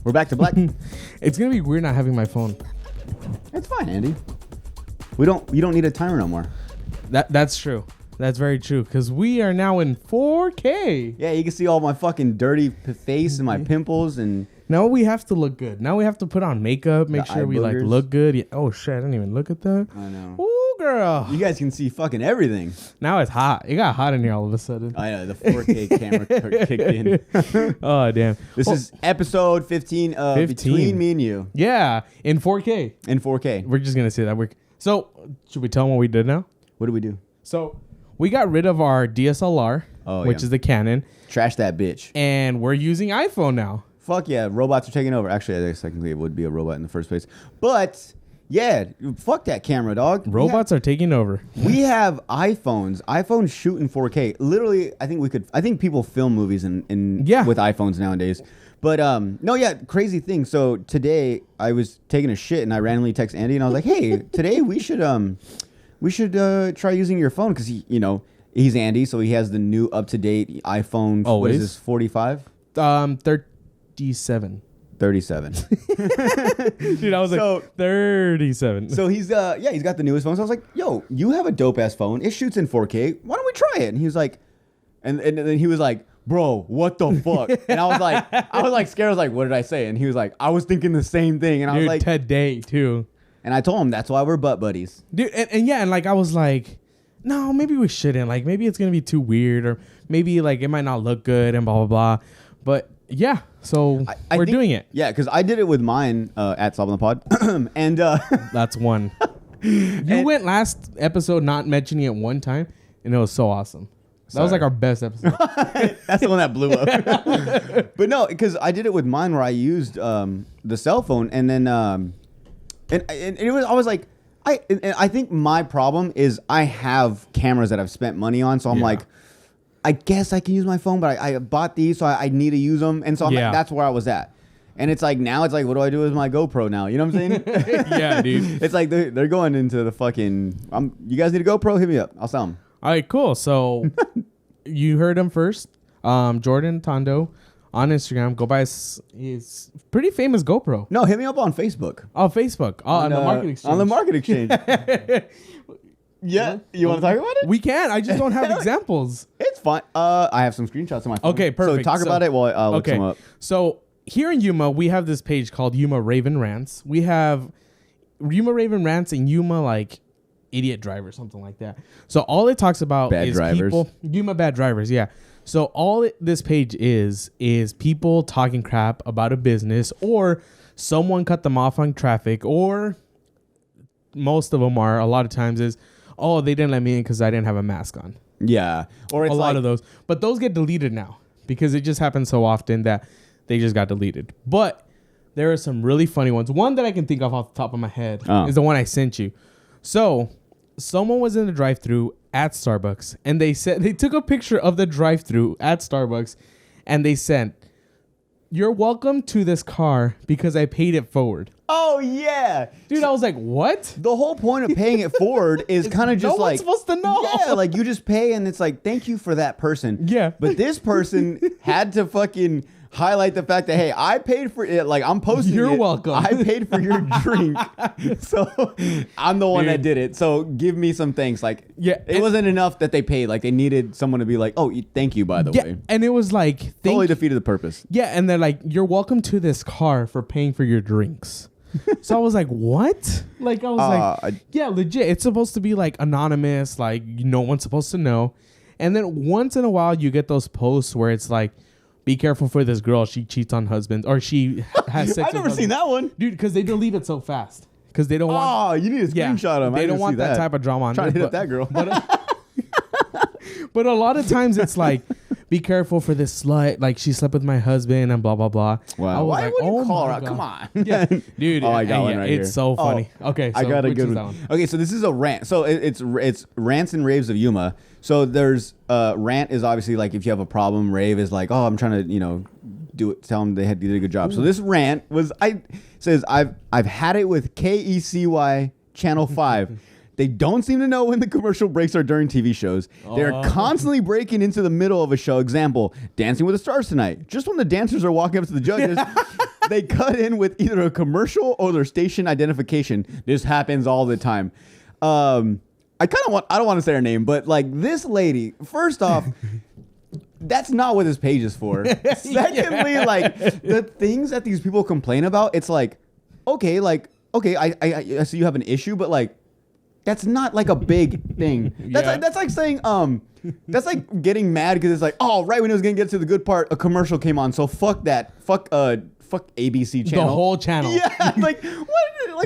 We're back to black. It's gonna be weird not having my phone. It's fine, Andy. You don't need a timer no more. That's true. That's very true. Because we are now in 4K. Yeah, you can see all my fucking dirty face and my pimples and. Now we have to look good. Now we have to put on makeup, make The sure eye we like boogers. look good. Yeah. Oh shit! I didn't even look at that. I know. Ooh, girl. You guys can see fucking everything. Now it's hot. It got hot in here all of a sudden. I know the 4K camera kicked in. Oh damn. This is episode 15 of 15. Between Me and You Yeah, in 4K. in 4K. We're just gonna say that. So should we tell them what we did now? What do we do? So we got rid of our DSLR, which is the Canon, Trash that bitch. and we're using iPhone now. Fuck yeah, robots are taking over. Actually, I guess technically it would be a robot in the first place. But yeah, fuck that camera, dog. Robots are taking over. We have iPhones. iPhones shoot in 4K. Literally, I think people film movies in with iPhones nowadays. But no, yeah, crazy thing. So today I was taking a shit and I randomly text Andy and I was like, "Hey, today we should try using your phone because he's Andy, so he has the new up-to-date iPhone. Always. What is this? 45? 37. 37. Dude, I was like 37. So he's got the newest phone. So I was like, "Yo, you have a dope ass phone. It shoots in 4K. Why don't we try it?" And he was like, and then he was like, "Bro, what the fuck?" And I was like scared. I was like, "What did I say?" And he was like, "I was thinking the same thing." And I was like, today too. And I told him that's why we're butt buddies. Dude, and like I was like, no, maybe we shouldn't. Like maybe it's gonna be too weird, or maybe like it might not look good and blah blah blah. But yeah, so we're doing it. Yeah, because I did it with mine at Solve on the Pod, and that's one. You went last episode not mentioning it one time, and it was so awesome. That was like our best episode. That's the one that blew up. But no, because I did it with mine where I used the cell phone, and then and it was, I was like, I think my problem is I have cameras that I've spent money on, so I'm like, I guess I can use my phone, but I bought these, so I need to use them, and so that's where I was at. And it's like now it's like, what do I do with my GoPro now? You know what I'm saying? Yeah, dude. It's like they're going into the fucking. You guys need a GoPro? Hit me up. I'll sell them. All right, cool. So you heard him first. Jordan Tondo on Instagram. Go buy his pretty famous GoPro. No, hit me up on Facebook. Oh, Facebook. On the Market Exchange. On the Market Exchange. Yeah. You want to talk about it? We can. I just don't have examples. It's fine. I have some screenshots on my phone. Okay, perfect. So talk about it while I'll look them up. So here in Yuma, we have this page called Yuma Raven Rants. We have Yuma Raven Rants and Yuma like Idiot Driver, something like that. So all it talks about bad is drivers. People. Yuma Bad Drivers, yeah. So all this page is people talking crap about a business, or someone cut them off on traffic, or most of them are, a lot of times is, oh, they didn't let me in because I didn't have a mask on. Yeah. Or it's a lot of those. But those get deleted now because it just happens so often that they just got deleted. But there are some really funny ones. One that I can think of off the top of my head is the one I sent you. So someone was in the drive-thru at Starbucks, and they took a picture of the drive-thru at Starbucks, and they sent, "You're welcome to this car because I paid it forward." Oh, yeah. Dude, I was like, what? The whole point of paying it forward is kind of just no one's supposed to know. Yeah, like you just pay and it's like, thank you for that person. Yeah. But this person had to fucking highlight the fact that, hey, I paid for it. Like, I'm posting You're it. welcome. I paid for your drink. So I'm the one that did it. So give me some thanks. Like, it wasn't enough that they paid. Like, they needed someone to be like, oh, thank you, by the way. And it was like, totally defeated the purpose. Yeah. And they're like, "You're welcome to this car for paying for your drinks." So I was like, what? Like, I was like, yeah, legit. It's supposed to be like anonymous, like no one's supposed to know. And then once in a while you get those posts where it's like, be careful for this girl. She cheats on husbands, or she has sex. I've never seen that one. Dude, because they delete it so fast. Because they don't want. Oh, you need a screenshot them. They don't want that type of drama on Trying to hit up that girl. But a lot of times it's like, be careful for this slut. Like, she slept with my husband and blah, blah, blah. Wow. Why would you call her out? Come on. Yeah. Dude. I got one right here. It's so funny. Okay. So I got a good one. Okay, so this is a rant. So it's Rants and Raves of Yuma. So there's rant is obviously like if you have a problem. Rave is like, oh, I'm trying to, do it. Tell them they did a good job. Ooh. So this rant says I've had it with KECY Channel 5. They don't seem to know when the commercial breaks are during TV shows. They're constantly breaking into the middle of a show. Example, Dancing with the Stars tonight. Just when the dancers are walking up to the judges, They cut in with either a commercial or their station identification. This happens all the time. I don't want to say her name, but like this lady, first off, that's not what this page is for. Secondly, like the things that these people complain about, it's like, okay, I see you have an issue, but like, that's not like a big thing. That's like saying, that's like getting mad because it's like, oh, right when it was gonna get to the good part, a commercial came on. So fuck that. Fuck ABC channel. The whole channel. Yeah. Like what?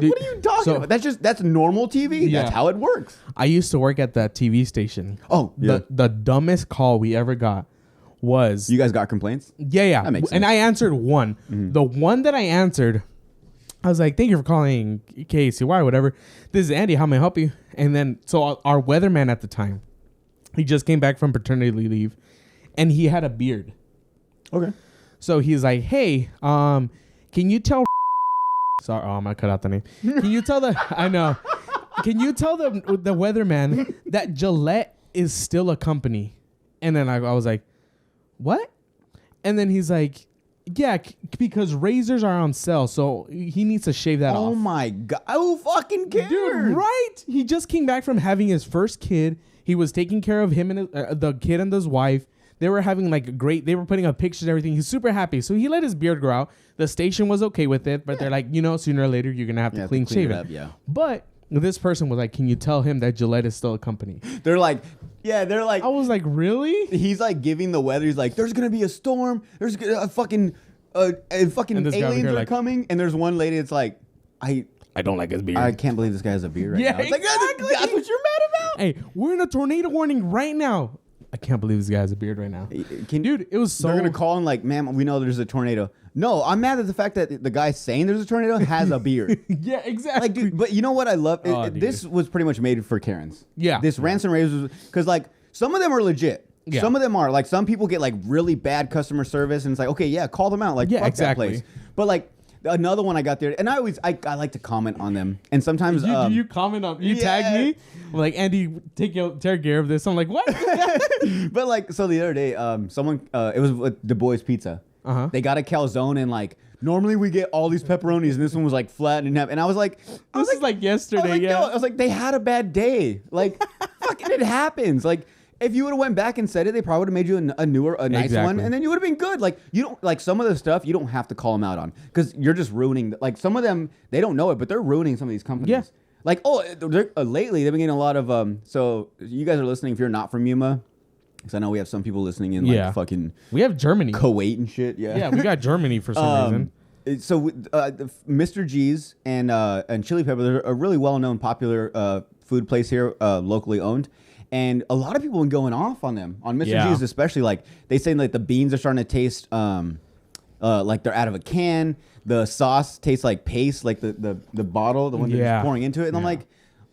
Dude, what are you talking about? That's normal TV. Yeah. That's how it works. I used to work at that TV station. Oh, yeah. The dumbest call we ever got was, you guys got complaints? Yeah. That makes sense. And I answered one. Mm-hmm. The one that I answered, I was like, thank you for calling KCY, whatever. This is Andy. How may I help you? And then, so our weatherman at the time, he just came back from paternity leave, and he had a beard. Okay. So he's like, hey, can you tell... Sorry, I'm going to cut out the name. Can you tell I know. Can you tell the weatherman that Gillette is still a company? And then I was like, what? And then he's like, yeah, because razors are on sale, so he needs to shave that off. Oh my God. Who fucking cares? Dude, right? He just came back from having his first kid. He was taking care of him and the kid and his wife. They were having like they were putting up pictures and everything. He's super happy. So he let his beard grow out. The station was okay with it, but they're like, sooner or later, you're going to have to clean shave it. Yeah. But this person was like, can you tell him that Gillette is still a company? They're like, I was like, really? He's like giving the weather. He's like, there's going to be a storm. There's a fucking aliens are coming. And there's one lady that's like, I don't like his beard. I can't believe this guy has a beard right now. It's exactly. Like, that's what you're mad about? Hey, we're in a tornado warning right now. I can't believe this guy has a beard right now. Dude, it was so... They're going to call him like, ma'am, we know there's a tornado. No, I'm mad at the fact that the guy saying there's a tornado has a beard. Yeah, exactly. Like, dude, but you know what I love? This was pretty much made for Karens. Yeah. This rants and raves was... Because, like, some of them are legit. Yeah. Some of them are. Like, some people get, like, really bad customer service, and it's like, okay, yeah, call them out. Like, fuck exactly. That place. But, like... Another one I got there, and I like to comment on them, and sometimes you comment on tag me. I'm like, Andy, take care of this. I'm like, what? But like, so the other day, someone it was with Du Bois Pizza. They got a calzone, and like normally we get all these pepperonis, and this one was like flat and I was like, this is like yesterday. I was like, they had a bad day. Like, fucking, it happens. Like. If you would have went back and said it, they probably would have made you a nice one, and then you would have been good. Like, you don't like some of the stuff you don't have to call them out on because you're just ruining. Like, some of them they don't know it, but they're ruining some of these companies. Yeah. Like, lately they've been getting a lot of So you guys are listening if you're not from Yuma, because I know we have some people listening in like fucking. We have Germany, Kuwait, and shit. Yeah. Yeah, we got Germany for some reason. So Mr. G's and Chili Pepper, they're a really well-known, popular food place here, locally owned. And a lot of people have been going off on them, on Mr. G's especially. Like, they say like the beans are starting to taste like they're out of a can. The sauce tastes like paste, like the bottle, the one they're just pouring into it. And I'm like,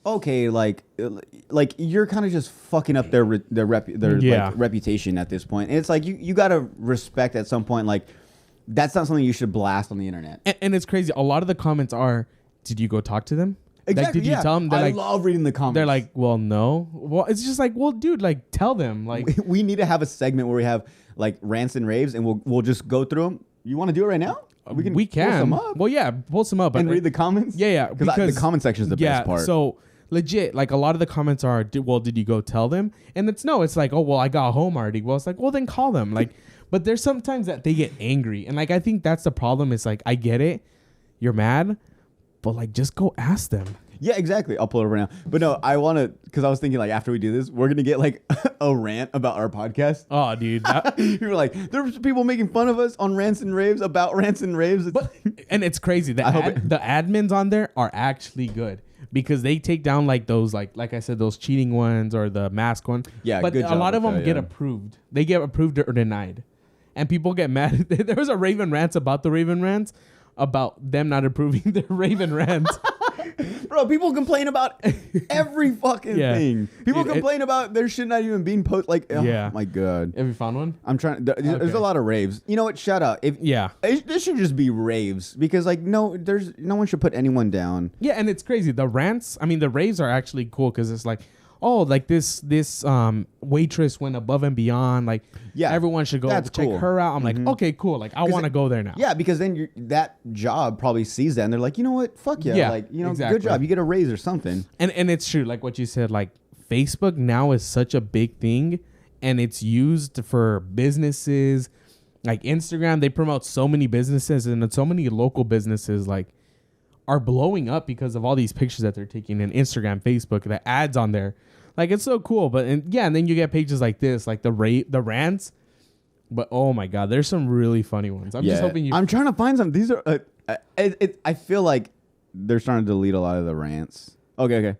okay, like you're kind of just fucking up their like, reputation at this point. And it's like you got to respect at some point, like, that's not something you should blast on the internet. And it's crazy. A lot of the comments are, did you go talk to them? Exactly. Like, did you tell them? I love reading the comments. They're like, well, no. Well, it's just like, well, dude, like, tell them. Like, we need to have a segment where we have like rants and raves, and we'll just go through them. You want to do it right now? We can. Pull some up. Well, yeah, pull some up and read the comments. Yeah, because the comment section is the best part. So legit, like a lot of the comments are, did you go tell them? And it's like, oh, well, I got home already. Well, it's like, well, then call them. Like, but there's sometimes that they get angry, and like I think that's the problem. It's like, I get it, you're mad, but like just go ask them. Yeah, exactly. I'll pull it over now. But no, I want to, because I was thinking like after we do this, we're going to get like a rant about our podcast. Oh, dude. You were like, there's people making fun of us on rants and raves about rants and raves. And it's crazy. The admins on there are actually good because they take down like those, like I said, those cheating ones or the mask one. Yeah, but good job a lot of them get that. approved. They get approved or denied. And people get mad. There was a Raven Rants about the Raven Rants about them not approving their Raven Rants. Bro, people complain about every fucking thing. People complain about their shit not even being posted. Like, oh my God. Have you found one? I'm trying. There's a lot of raves. You know what? Shut up. This should just be raves because like no one should put anyone down. Yeah, and it's crazy. The rants, I mean, the raves are actually cool because it's like, oh, like this waitress went above and beyond. Like, Yeah, everyone should go that's check cool. her out. I'm like, okay, cool. Like, I want to go there now. Yeah, because then that job probably sees that and they're like, you know what? Fuck yeah. Yeah, Like, you know, exactly. good job. You get a raise or something. And it's true, like what you said, like Facebook now is such a big thing, and it's used for businesses. Like Instagram, they promote so many businesses, and so many local businesses like are blowing up because of all these pictures that they're taking in Instagram, Facebook, the ads on there. Like, it's so cool. But and then you get pages like this, like the rants. But oh my God, there's some really funny ones. I'm just hoping you. I'm trying to find some. These are. I feel like they're starting to delete a lot of the rants. Okay.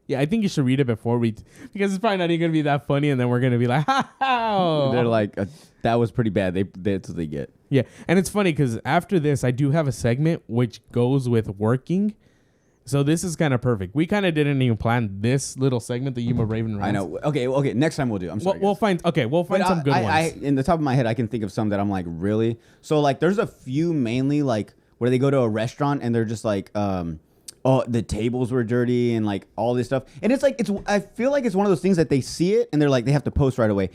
Yeah, I think you should read it before because it's probably not even gonna be that funny, and then we're gonna be like, ha. They're like, that was pretty bad. That's what they get. Yeah, and it's funny because after this, I do have a segment which goes with working. So this is kind of perfect. We kind of didn't even plan this little segment, the Yuma Raven rants. I know. Okay. Next time we'll do. I'm sorry. We'll find some good ones. In the top of my head, I can think of some that I'm like, really. So like, there's a few mainly like where they go to a restaurant and they're just like, oh, the tables were dirty and like all this stuff. And it's like, I feel like it's one of those things that they see it and they're like, they have to post right away.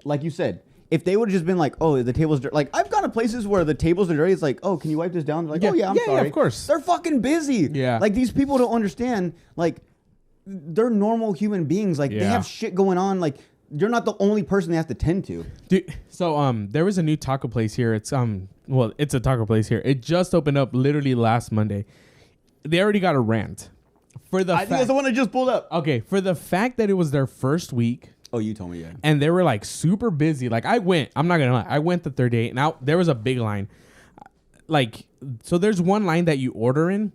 Like you said, if they would have just been like, oh, the table's dirty. Like, I've gone to places where the tables are dirty. It's like, oh, can you wipe this down? They're like, oh, yeah, I'm sorry. Yeah, of course. They're fucking busy. Yeah. Like, these people don't understand. Like, they're normal human beings. Like, they have shit going on. Like, you're not the only person they have to tend to. Dude, so there was a new taco place here. It's it's a taco place here. It just opened up literally last Monday. They already got a rant. I think that's the one I just pulled up. Okay, for the fact that it was their first week. Oh, you told me, yeah. And they were like super busy. Like, I'm not gonna lie, I went the 38. Now there was a big line. Like, so there's one line that you order in,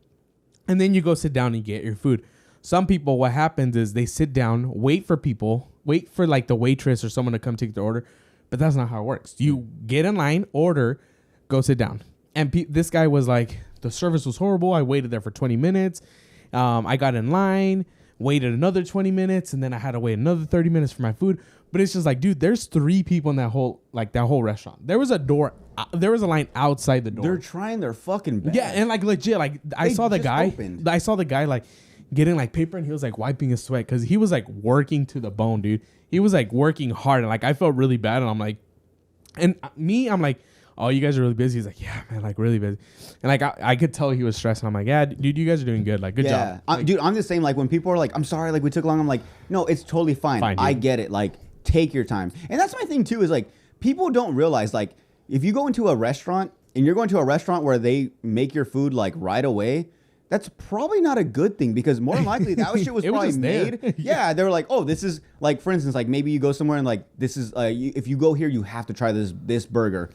and then you go sit down and get your food. Some people, what happens is they sit down, wait for like the waitress or someone to come take the order, but that's not how it works. You get in line, order, go sit down. And this guy was like, the service was horrible. I waited there for 20 minutes. I got in line, waited another 20 minutes, and then I had to wait another 30 minutes for my food. But it's just like, dude, there's 3 people in that whole restaurant. There was a line outside the door. They're trying their fucking best. Yeah, and like legit, like I saw the guy like getting like paper, and he was like wiping his sweat because he was like working to the bone, dude. He was like working hard, and like I felt really bad, and I'm like, I'm like, oh, you guys are really busy. He's like, yeah, man, like really busy. And like I could tell he was stressed. And I'm like, yeah, dude, you guys are doing good. Like, good job. Like, dude, I'm the same. Like when people are like, I'm sorry, like we took long. I'm like, no, it's totally fine. I get it. Like, take your time. And that's my thing too. Is like people don't realize like if you go into a restaurant and you're going to a restaurant where they make your food like right away, that's probably not a good thing because more than likely that shit was probably made. Yeah, they were like, oh, this is like, for instance, like maybe you go somewhere and like this is if you go here, you have to try this burger.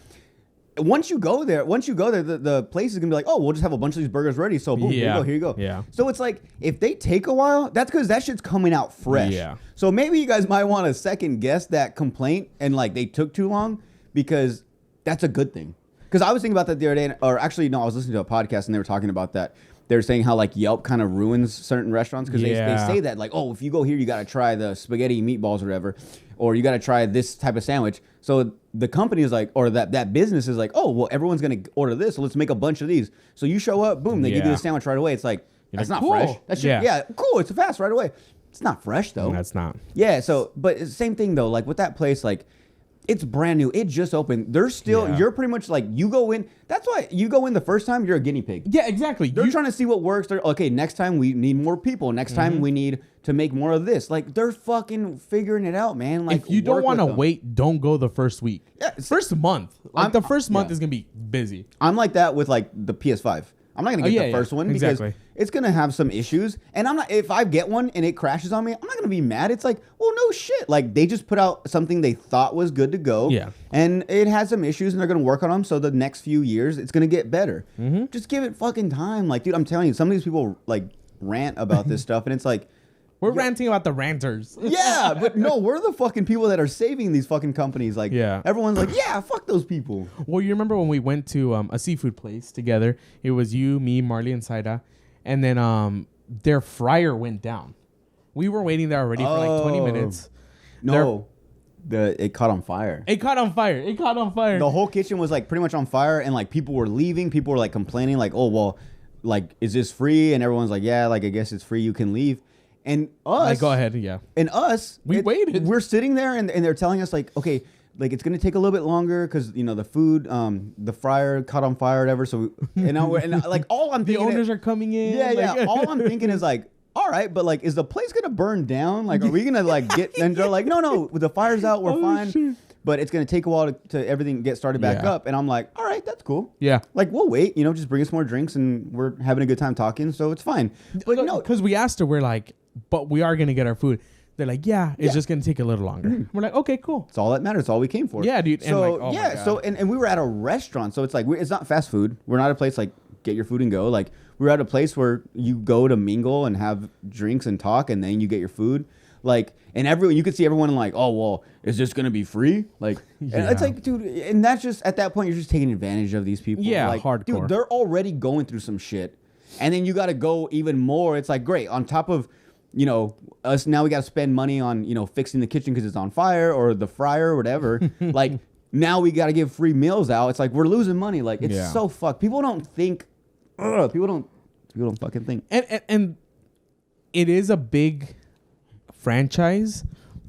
Once you go there, the place is gonna be like, oh, we'll just have a bunch of these burgers ready. So boom, here you go. Yeah. So it's like if they take a while, that's because that shit's coming out fresh. Yeah. So maybe you guys might want to second guess that complaint and like they took too long because that's a good thing. Because I was thinking about that the other day, or actually no, I was listening to a podcast and they were talking about that. They were saying how like Yelp kind of ruins certain restaurants because they say that like, oh, if you go here, you got to try the spaghetti meatballs or whatever, or you got to try this type of sandwich. So the company is like, or that business is like, oh, well, everyone's going to order this. So let's make a bunch of these. So you show up, boom, they give you the sandwich right away. It's like, that's not fresh. That shit, cool. It's fast right away. It's not fresh though. That's not. Yeah. So, but same thing though, like with that place, like, it's brand new. It just opened. They're still, you're pretty much like, you go in. That's why you go in the first time, you're a guinea pig. Yeah, exactly. They're trying to see what works. They're, okay, next time we need more people. Next time we need to make more of this. Like, they're fucking figuring it out, man. Like, if you don't want to wait, don't go the first week. Yeah, first month. Like, the first month is going to be busy. I'm like that with, like, the PS5. I'm not gonna get the first one because it's gonna have some issues. And I'm not, if I get one and it crashes on me, I'm not gonna be mad. It's like, well, no shit. Like they just put out something they thought was good to go. Yeah. And it has some issues and they're gonna work on them. So the next few years, it's gonna get better. Just give it fucking time. Like, dude, I'm telling you, some of these people like rant about this stuff and it's like, we're ranting about the ranters. Yeah, but no, we're the fucking people that are saving these fucking companies. Like, everyone's like, yeah, fuck those people. Well, you remember when we went to a seafood place together? It was you, me, Marley, and Saida. And then their fryer went down. We were waiting there already for like 20 minutes. No, it caught on fire. It caught on fire. It caught on fire. The whole kitchen was like pretty much on fire. And like people were leaving. People were like complaining like, oh, well, like, is this free? And everyone's like, yeah, like, I guess it's free. You can leave. And us, Like, go ahead, yeah. And us, We waited. We're sitting there, and they're telling us like, okay, like it's gonna take a little bit longer because the food, the fryer caught on fire or whatever. So like all I'm The thinking, owners are coming in. yeah, like, yeah. All I'm thinking is like, all right, but like, is the place gonna burn down? Like, are we gonna like get? And they're like, no, the fire's out, we're fine. Shit. But it's gonna take a while to everything get started back Yeah. up. And I'm like, all right, that's cool. Yeah. Like we'll wait, just bring us more drinks, and we're having a good time talking, so it's fine. But no, because we asked her, we're like, but we are gonna get our food. They're like, yeah, it's just gonna take a little longer. We're like, okay, cool. it's all that matters. It's all we came for. Yeah, dude. And So like, oh my yeah, God. so and we were at a restaurant, so it's like it's not fast food. We're not a place like get your food and go. Like we're at a place where you go to mingle and have drinks and talk, and then you get your food. Like, and everyone, you could see everyone like, oh well, is this gonna be free? Like, and it's like, dude, and that's just at that point you're just taking advantage of these people. Yeah, like, hardcore. Dude, they're already going through some shit, and then you got to go even more. It's like great on top of. Us now we got to spend money on, fixing the kitchen because it's on fire or the fryer or whatever. Like now we got to give free meals out. It's like we're losing money. Like it's so fucked. People don't think. People don't fucking think. And it is a big franchise,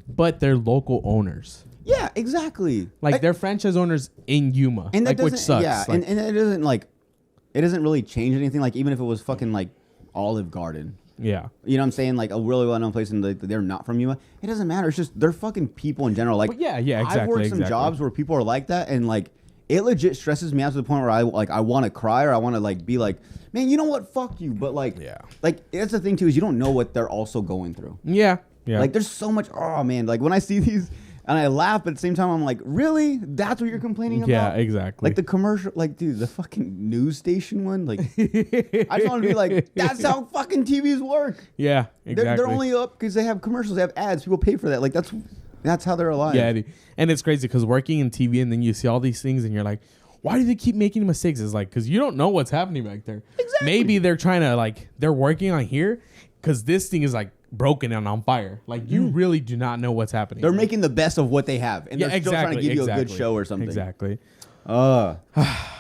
but they're local owners. Yeah, exactly. Like they're franchise owners in Yuma, and that like doesn't, which sucks. Yeah, like, and it doesn't really change anything. Like even if it was fucking like Olive Garden. yeah. You know what I'm saying? Like a really well-known place and they're not from Yuma. It doesn't matter. It's just they're fucking people in general. Like But yeah, exactly. I've worked some jobs where people are like that, and like it legit stresses me out to the point where I want to cry or I want to like be like, man, you know what? Fuck you. But like, like that's the thing too is you don't know what they're also going through. Yeah. Like there's so much. Oh man, like when I see these. And I laugh, but at the same time, I'm like, really? That's what you're complaining about? Yeah, exactly. Like the commercial, like, dude, the fucking news station one. Like, I just want to be like, that's how fucking TVs work. Yeah, exactly. They're only up because they have commercials, they have ads, people pay for that. Like, that's how they're alive. Yeah, and it's crazy because working in TV and then you see all these things and you're like, why do they keep making mistakes? It's like, because you don't know what's happening back there. Exactly. Maybe they're trying to, like, they're working on here because this thing is, like, broken and on fire. Like, you really do not know what's happening. They're making the best of what they have. And they're still trying to give you a good show or something. Exactly. Damn,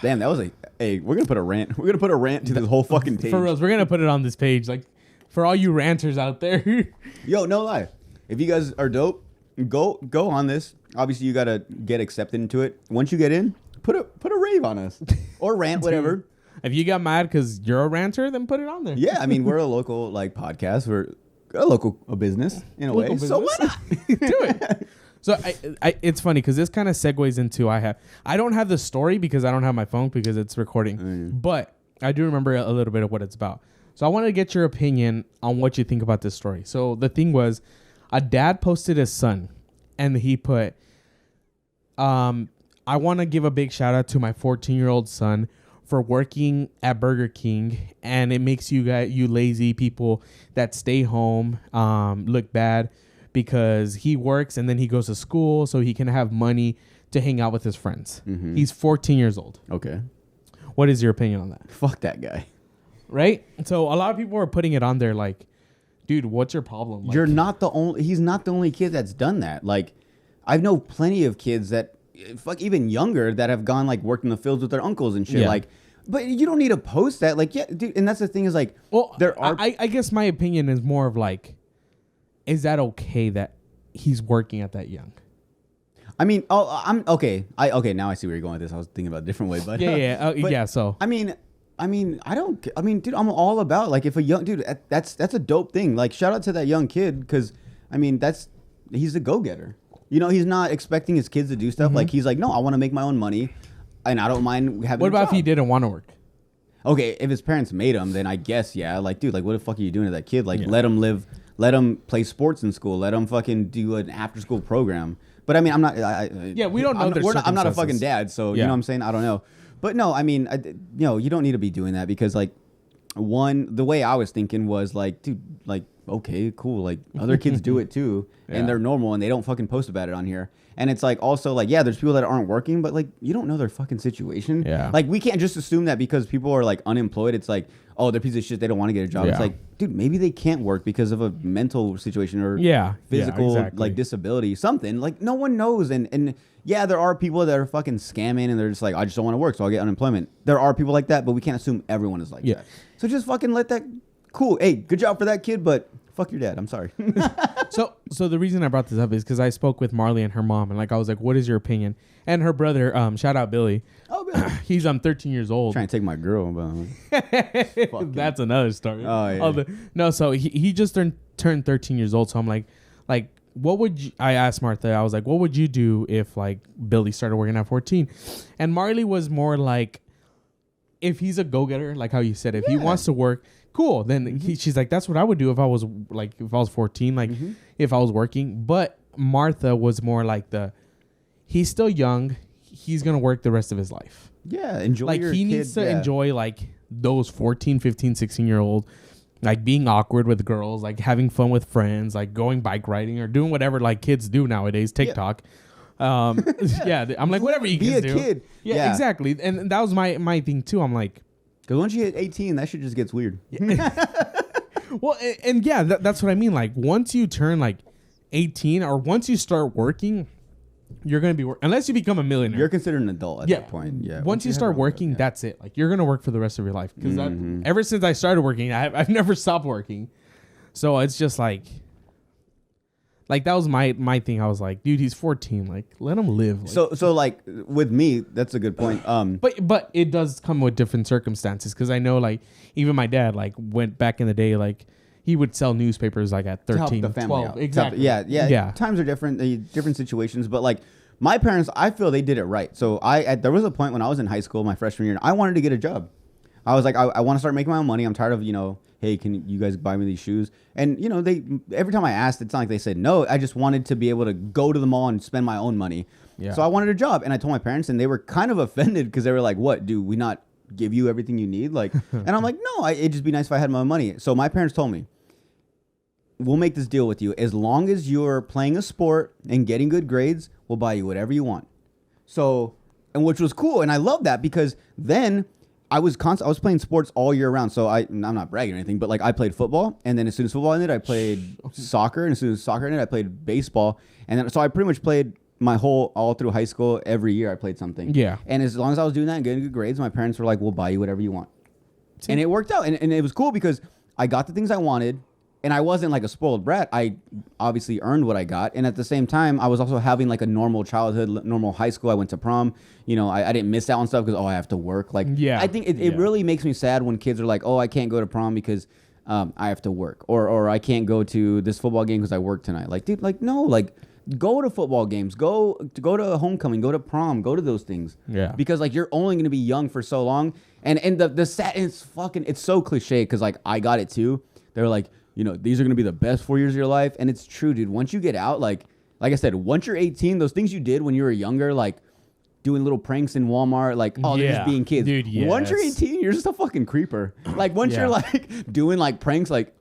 that was we're going to put a rant. We're going to put a rant to this whole fucking page. For reals, we're going to put it on this page. Like, for all you ranters out there. Yo, no lie. If you guys are dope, go on this. Obviously, you got to get accepted into it. Once you get in, put a rave on us. Or rant, whatever. If you got mad because you're a ranter, then put it on there. Yeah, I mean, we're a local like podcast. We're a business in a way. So why not? Do it. So it's funny because this kind of segues into I don't have the story because I don't have my phone because it's recording, but I do remember a little bit of what it's about. So I wanted to get your opinion on what you think about this story. So the thing was, a dad posted his son, and he put, I want to give a big shout out to my 14-year-old son for working at Burger King, and it makes you lazy people that stay home look bad because he works and then he goes to school so he can have money to hang out with his friends. Mm-hmm. He's 14 years old. Okay. What is your opinion on that? Fuck that guy. Right? So a lot of people are putting it on there like, dude, what's your problem? Like, he's not the only kid that's done that. Like, I know plenty of kids that even younger that have gone like worked in the fields with their uncles and shit. Like, but you don't need to post that. Like, yeah, dude. And that's the thing is like, well, there are. I guess my opinion is more of like, is that okay that he's working at that young? I mean, I'm okay. Now I see where you're going with this. I was thinking about a different way, but yeah. So I mean, dude, I'm all about like if a young dude, that's a dope thing. Like, shout out to that young kid because I mean he's a go getter. You know, he's not expecting his kids to do stuff. Like he's like, no, I want to make my own money, and I don't mind having. What about if he didn't want to work? Okay, if his parents made him, then I guess yeah. Like, dude, like what the fuck are you doing to that kid? Like, let him live. Let him play sports in school. Let him fucking do an after school program. But I mean, I'm not. We don't know. I'm not a fucking dad, so you know what I'm saying. I don't know. But no, I mean, you don't need to be doing that because like, the way I was thinking was like, dude, like, okay, cool, like other kids do it too, and they're normal and they don't fucking post about it on here. And it's like also like, yeah, there's people that aren't working, but like you don't know their fucking situation. Yeah. Like we can't just assume that because people are like unemployed, it's like, oh, they're a piece of shit, they don't want to get a job. It's like, dude, maybe they can't work because of a mental situation or physical like disability, something. Like no one knows. And yeah, there are people that are fucking scamming and they're just like, I just don't want to work, so I'll get unemployment. There are people like that, but we can't assume everyone is like that. So just fucking let that. Cool. Hey, good job for that kid, but fuck your dad. I'm sorry. So the reason I brought this up is because I spoke with Marley and her mom, and like I was like, "What is your opinion?" And her brother, shout out Billy. Oh, Billy. He's 13 years old. Trying to take my girl, but That's another story. Oh yeah. No, so he just turned 13 years old. So I'm like, what would you, I asked Martha, I was like, what would you do if like Billy started working at 14? And Marley was more like, if he's a go-getter, like how you said, if he wants to work, cool. Then she's like, that's what I would do if I was 14, like if I was working. But Martha was more like he's still young. He's going to work the rest of his life. Yeah. Enjoy like your he kid, needs to enjoy like those 14, 15, 16-year-old, like being awkward with girls, like having fun with friends, like going bike riding or doing whatever like kids do nowadays, TikTok. Yeah, I'm like, whatever you can do. Be a kid. Yeah, exactly. And that was my thing too. I'm like, because once you hit 18, that shit just gets weird. Well, and yeah, that's what I mean. Like once you turn like 18 or once you start working, you're going to be unless you become a millionaire. You're considered an adult at that point. Yeah. Once you start working, that's it. Like you're going to work for the rest of your life. Because ever since I started working, I've never stopped working. So it's just like that was my thing. I was like, dude, he's 14. Like, let him live. Like, so like with me, that's a good point. But it does come with different circumstances because I know like even my dad like went back in the day like he would sell newspapers like at 13, the family 12. Out. Exactly. Yeah. Times are different, different situations. But like my parents, I feel they did it right. So there was a point when I was in high school, my freshman year, and I wanted to get a job. I was like, I want to start making my own money. I'm tired of, hey, can you guys buy me these shoes? And, every time I asked, it's not like they said no. I just wanted to be able to go to the mall and spend my own money. Yeah. So I wanted a job. And I told my parents, and they were kind of offended because they were like, what, do we not give you everything you need? Like, and I'm like, no, it'd just be nice if I had my own money. So my parents told me, we'll make this deal with you. As long as you're playing a sport and getting good grades, we'll buy you whatever you want. So, and which was cool. And I love that because then I was playing sports all year round. So I'm not bragging or anything, but like I played football, and then as soon as football ended, I played soccer, and as soon as soccer ended, I played baseball, and then so I pretty much played all through high school. Every year I played something. Yeah. And as long as I was doing that and getting good grades, my parents were like, "We'll buy you whatever you want," and it worked out, and it was cool because I got the things I wanted. And I wasn't like a spoiled brat. I obviously earned what I got. And at the same time, I was also having like a normal childhood, normal high school. I went to prom. I didn't miss out on stuff because, I have to work. Like, I think it really makes me sad when kids are like, I can't go to prom because I have to work. Or I can't go to this football game because I work tonight. Like, dude, like, no, like, go to football games. Go to homecoming. Go to prom. Go to those things. Yeah. Because, like, you're only going to be young for so long. And the sad, it's so cliche because, like, I got it too. They're like, these are going to be the best 4 years of your life. And it's true, dude. Once you get out, like I said, once you're 18, those things you did when you were younger, like doing little pranks in Walmart, like, they're just being kids. Dude, yes. Once you're 18, you're just a fucking creeper. Like, once you're like doing like pranks, like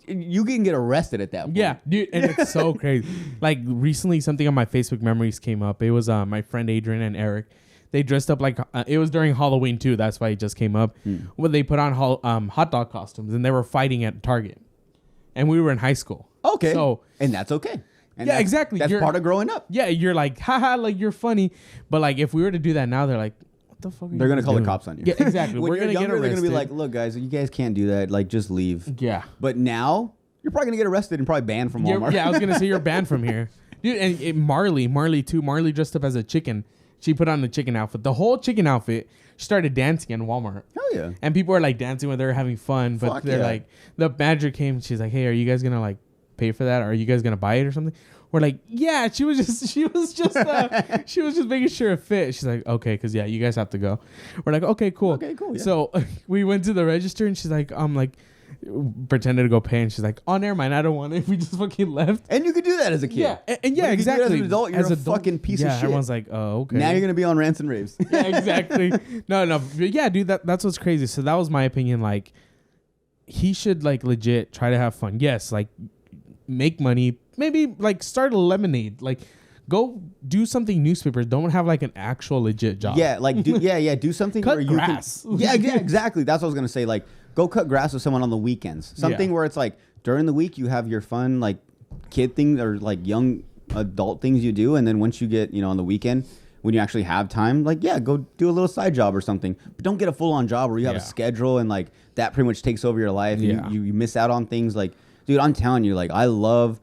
you can get arrested at that point. Yeah, dude. And it's so crazy. Like recently, something on my Facebook memories came up. It was my friend Adrian and Eric. They dressed up like it was during Halloween too. That's why it just came up. When they put on hot dog costumes and they were fighting at Target. And we were in high school. Okay. And that's okay. And exactly. That's part of growing up. Yeah, you're like, haha, like you're funny. But like if we were to do that now, they're like, what the fuck are They're going to call the cops on you. Yeah, exactly. When you're younger, they're going to be like, look, guys, you guys can't do that. Like, just leave. Yeah. But now, you're probably going to get arrested and probably banned from Walmart. Yeah, I was going to say you're banned from here. Dude, and Marley too. Marley dressed up as a chicken. She put on the chicken outfit. The whole chicken outfit. She started dancing in Walmart. Hell yeah. And people were like dancing with her, having fun. But they're like, the manager came. She's like, hey, are you guys going to like pay for that? Or are you guys going to buy it or something? We're like, yeah. She was just making sure it fit. She's like, okay, because you guys have to go. We're like, okay, cool. Okay, cool. Yeah. So we went to the register and she's like, pretended to go pay, and she's like, "Oh, never mind, I don't want it." We just fucking left. And you could do that as a kid. Yeah, and yeah, exactly. As an adult, you're a fucking piece of shit. Everyone's like, "Oh, okay." Now you're gonna be on rants and raves. Yeah, exactly. No, but yeah, dude, that's what's crazy. So that was my opinion. Like, he should like legit try to have fun. Yes, like make money. Maybe like start a lemonade. Like, go do something newspapers. Don't have like an actual legit job. Yeah, like do something cut where grass. You can. Yeah, exactly. That's what I was gonna say. Like, go cut grass with someone on the weekends. Something where it's like during the week you have your fun like kid things or like young adult things you do, and then once you get on the weekend when you actually have time, like go do a little side job or something. But don't get a full on job where you have a schedule and like that pretty much takes over your life. And you miss out on things like. dude, I'm telling you, like, I love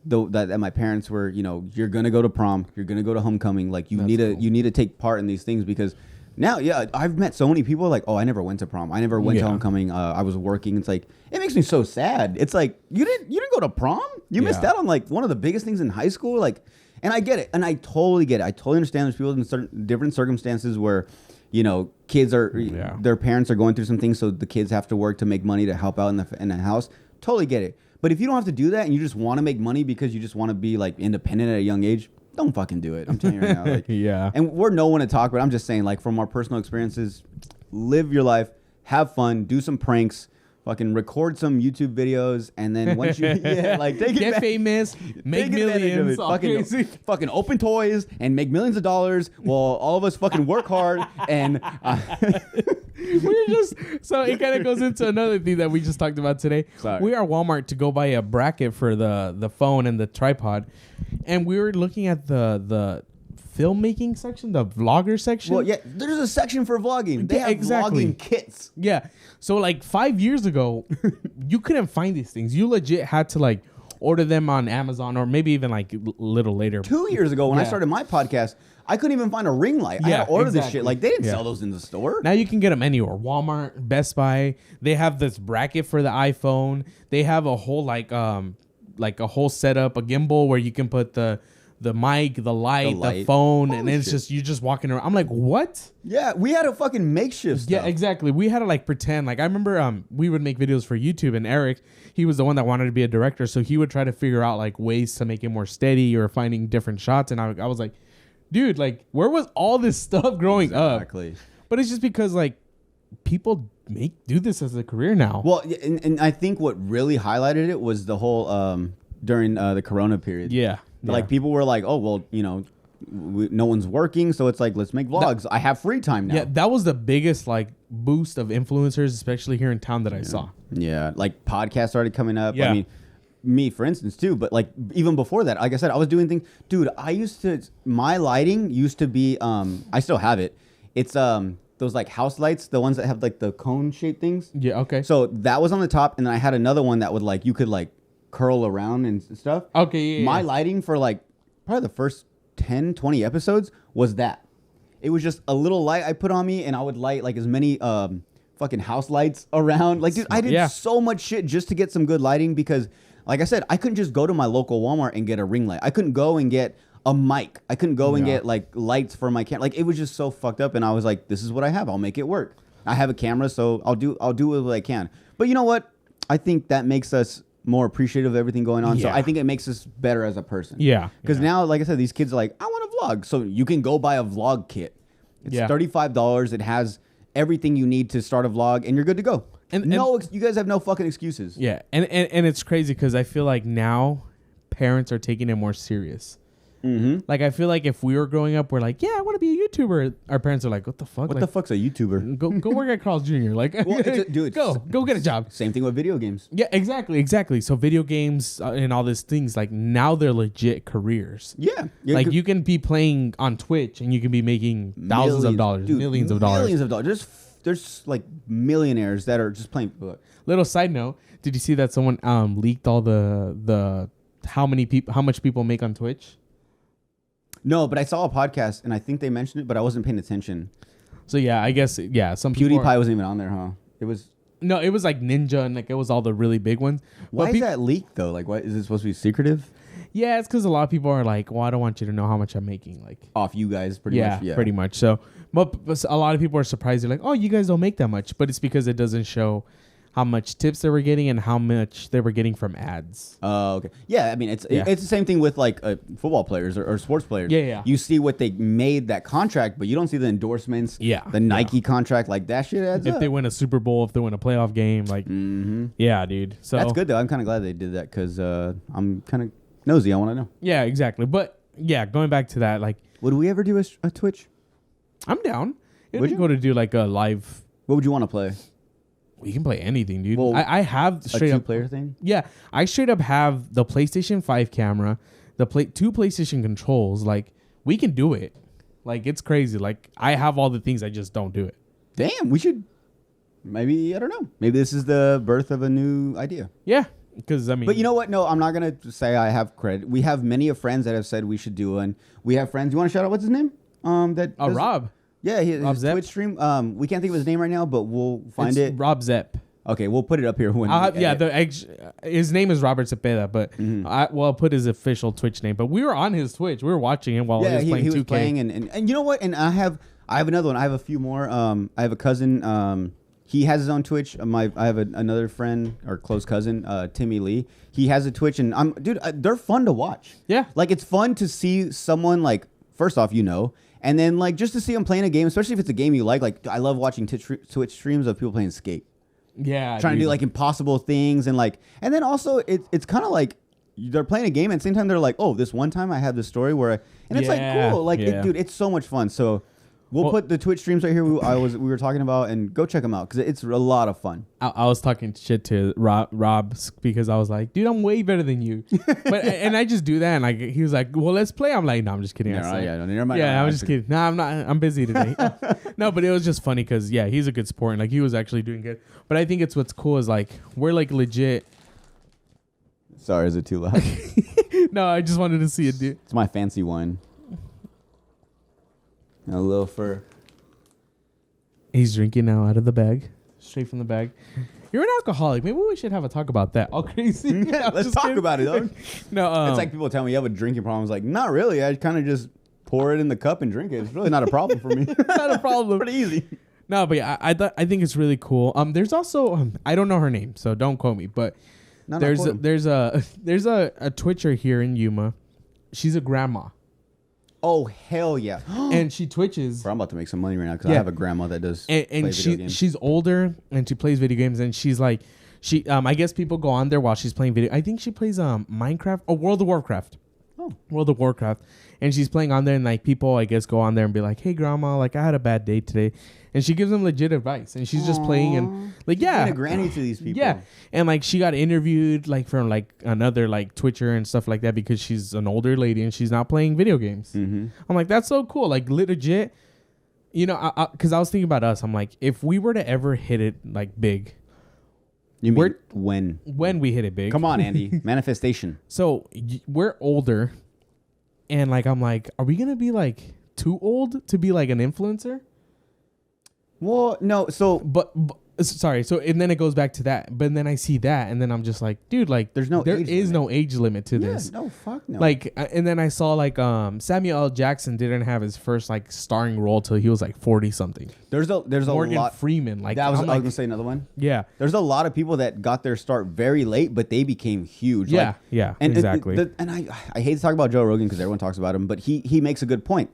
that my parents were, you know, you're gonna go to prom, you're gonna go to homecoming, like you need to take part in these things because now, yeah, I've met so many people like, oh, I never went to prom, I never went to homecoming, I was working. It's like it makes me so sad. It's like you didn't go to prom, you missed out on like one of the biggest things in high school, like. And I get it, and I totally get it. I totally understand there's people in certain different circumstances where, you know, kids are their parents are going through some things, so the kids have to work to make money to help out in the house. Totally get it. But if you don't have to do that and you just want to make money because you just want to be like independent at a young age, don't fucking do it. I'm telling you right now. Like, yeah. And we're no one to talk, but I'm just saying, like, from our personal experiences, live your life, have fun, do some pranks. Fucking record some YouTube videos, and then once you get famous, make millions, fucking open toys and make millions of dollars while all of us fucking work hard and we're just so it kind of goes into another thing that we just talked about today. Sorry. We are Walmart to go buy a bracket for the phone and the tripod, and we were looking at the filmmaking section, the vlogger section. Well, yeah, there's a section for vlogging. They have vlogging kits. Yeah. So like 5 years ago, you couldn't find these things. You legit had to like order them on Amazon or maybe even like a little later. 2 years ago when I started my podcast, I couldn't even find a ring light. I had to order this shit. Like they didn't sell those in the store. Now you can get them anywhere. Walmart, Best Buy. They have this bracket for the iPhone. They have a whole like a whole setup, a gimbal where you can put the mic, the light, the phone, and it's just you just walking around. I'm like, what? Yeah, we had a fucking makeshift stuff. Yeah, exactly. We had to like pretend. Like I remember we would make videos for YouTube, and Eric, he was the one that wanted to be a director, so he would try to figure out like ways to make it more steady or finding different shots. And I was like, dude, like where was all this stuff growing up? Exactly. But it's just because like people do this as a career now. Well, and I think what really highlighted it was the whole during the Corona period. Yeah. Like people were like, oh, well, you know, no one's working. So it's like, let's make vlogs. I have free time now. Yeah, that was the biggest like boost of influencers, especially here in town that I saw. Yeah. Like podcasts started coming up. Yeah. I mean, me, for instance, too. But like even before that, like I said, I was doing things. Dude, my lighting used to be, I still have it. It's those like house lights, the ones that have like the cone shaped things. Yeah, okay. So that was on the top. And then I had another one that would like, you could like curl around and stuff. Okay, yeah. My lighting for like probably the first 10, 20 episodes was that. It was just a little light I put on me, and I would light like as many fucking house lights around. Like, dude, I did so much shit just to get some good lighting because, like I said, I couldn't just go to my local Walmart and get a ring light. I couldn't go and get a mic. I couldn't go and get like lights for my camera. Like, it was just so fucked up, and I was like, this is what I have. I'll make it work. I have a camera, so I'll do what I can. But you know what? I think that makes us more appreciative of everything going on. So I think it makes us better as a person. Yeah. Because now, like I said, these kids are like, I want to vlog. So you can go buy a vlog kit. It's $35. It has everything you need to start a vlog, and you're good to go. And you guys have no fucking excuses. Yeah. And it's crazy because I feel like now parents are taking it more serious. Mm-hmm. Like, I feel like if we were growing up, we're like, yeah, I want to be a YouTuber. Our parents are like, what the fuck? What the fuck's a YouTuber? Go work at Carl's Jr. Like, well, go get a job. Same thing with video games. Yeah, exactly. So video games and all these things, like now they're legit careers. Yeah. Like you can be playing on Twitch and you can be making thousands of dollars, millions of dollars. Millions of dollars. There's like millionaires that are just playing. Little side note, did you see that someone leaked all the how much people make on Twitch? No, but I saw a podcast and I think they mentioned it, but I wasn't paying attention. So yeah, I guess some PewDiePie wasn't even on there, huh? It was like Ninja and like it was all the really big ones. Why is that leaked though? Like, what is it supposed to be secretive? Yeah, it's because a lot of people are like, well, I don't want you to know how much I'm making. Like off you guys, pretty much. Yeah, pretty much. So, but a lot of people are surprised. They're like, oh, you guys don't make that much, but it's because it doesn't show how much tips they were getting and how much they were getting from ads. Oh, okay. Yeah, I mean, it's the same thing with like football players or sports players. Yeah. You see what they made that contract, but you don't see the endorsements. Yeah. The Nike contract, like that shit adds up. If they win a Super Bowl, if they win a playoff game, like, yeah, dude. So that's good though. I'm kind of glad they did that because I'm kind of nosy. I want to know. Yeah, exactly. But yeah, going back to that, like, would we ever do a Twitch? I'm down. Would you go to do like a live? What would you want to play? We can play anything, dude. Well, I have straight up player thing. Yeah, I straight up have the PlayStation 5 camera, two PlayStation controls. Like, we can do it. Like, it's crazy. Like, I have all the things. I just don't do it. Damn, we should. Maybe I don't know. Maybe this is the birth of a new idea. Yeah, Because, I mean. But you know what? No, I'm not going to say I have credit. We have many of friends that have said we should do one. We have friends. You want to shout out? What's his name? Rob. Yeah, his Twitch stream. We can't think of his name right now, but we'll find it. Rob Zepp. Okay, we'll put it up here when. His name is Robert Cepeda, but I'll put his official Twitch name. But we were on his Twitch. We were watching him while he was playing 2K. He was playing, and you know what? And I have another one. I have a few more. I have a cousin. He has his own Twitch. I have another friend or close cousin, Timmy Lee. He has a Twitch, and they're fun to watch. Yeah, like it's fun to see someone like first off, and then like just to see them playing a game, especially if it's a game you like. Like I love watching Twitch streams of people playing Skate. Yeah, trying to do like impossible things and then also it's kind of like they're playing a game and at the same time they're like, oh, this one time I had this story where it's like cool, like dude, it's so much fun. So we'll put the Twitch streams right here. We were talking about, and go check them out because it's a lot of fun. I was talking shit to Rob because I was like, dude, I'm way better than you, and I just do that. And like he was like, well, let's play. I'm like, no, I'm just kidding. I'm just kidding. No, I'm not. I'm busy today. No, but it was just funny because he's a good sport and like he was actually doing good. But I think it's what's cool is like we're like legit. Sorry, is it too loud? No, I just wanted to see it, dude. It's my fancy wine. A little fur. He's drinking now out of the bag, straight from the bag. You're an alcoholic. Maybe we should have a talk about that. All crazy. Let's talk about it, though. No, it's like people tell me you have a drinking problem. It's like, not really. I kind of just pour it in the cup and drink it. It's really not a problem for me. Not a problem. Pretty easy. No, but yeah, I think it's really cool. There's also I don't know her name, so don't quote me. But there's a Twitcher here in Yuma. She's a grandma. Oh hell yeah! And she Twitches. Bro, I'm about to make some money right now because I have a grandma that does. And she's older and she plays video games and she's like, I guess people go on there while she's playing video. I think she plays Minecraft or World of Warcraft. Oh, World of Warcraft, and she's playing on there and like people I guess go on there and be like, hey grandma, like I had a bad day today, and she gives them legit advice and she's just playing and like she's being a granny to these people. Yeah, and like she got interviewed like from like another like Twitcher and stuff like that because she's an older lady and she's not playing video games. I'm like, that's so cool, like legit. Because I was thinking about us. I'm like, if we were to ever hit it like big. You mean when we hit it big? Come on, Andy. Manifestation. So we're older, and like I'm like, are we gonna be like too old to be like an influencer? Well, no. So, but sorry. So and then it goes back to that. But then I see that, and then I'm just like, dude, like there is no age limit to this. No, fuck no. Like, and then I saw like Samuel L. Jackson didn't have his first like starring role till he was like 40 something. There's a Morgan lot. Freeman. Like I was gonna say another one. Yeah. There's a lot of people that got their start very late, but they became huge. Yeah. And exactly. And I hate to talk about Joe Rogan because everyone talks about him, but he makes a good point.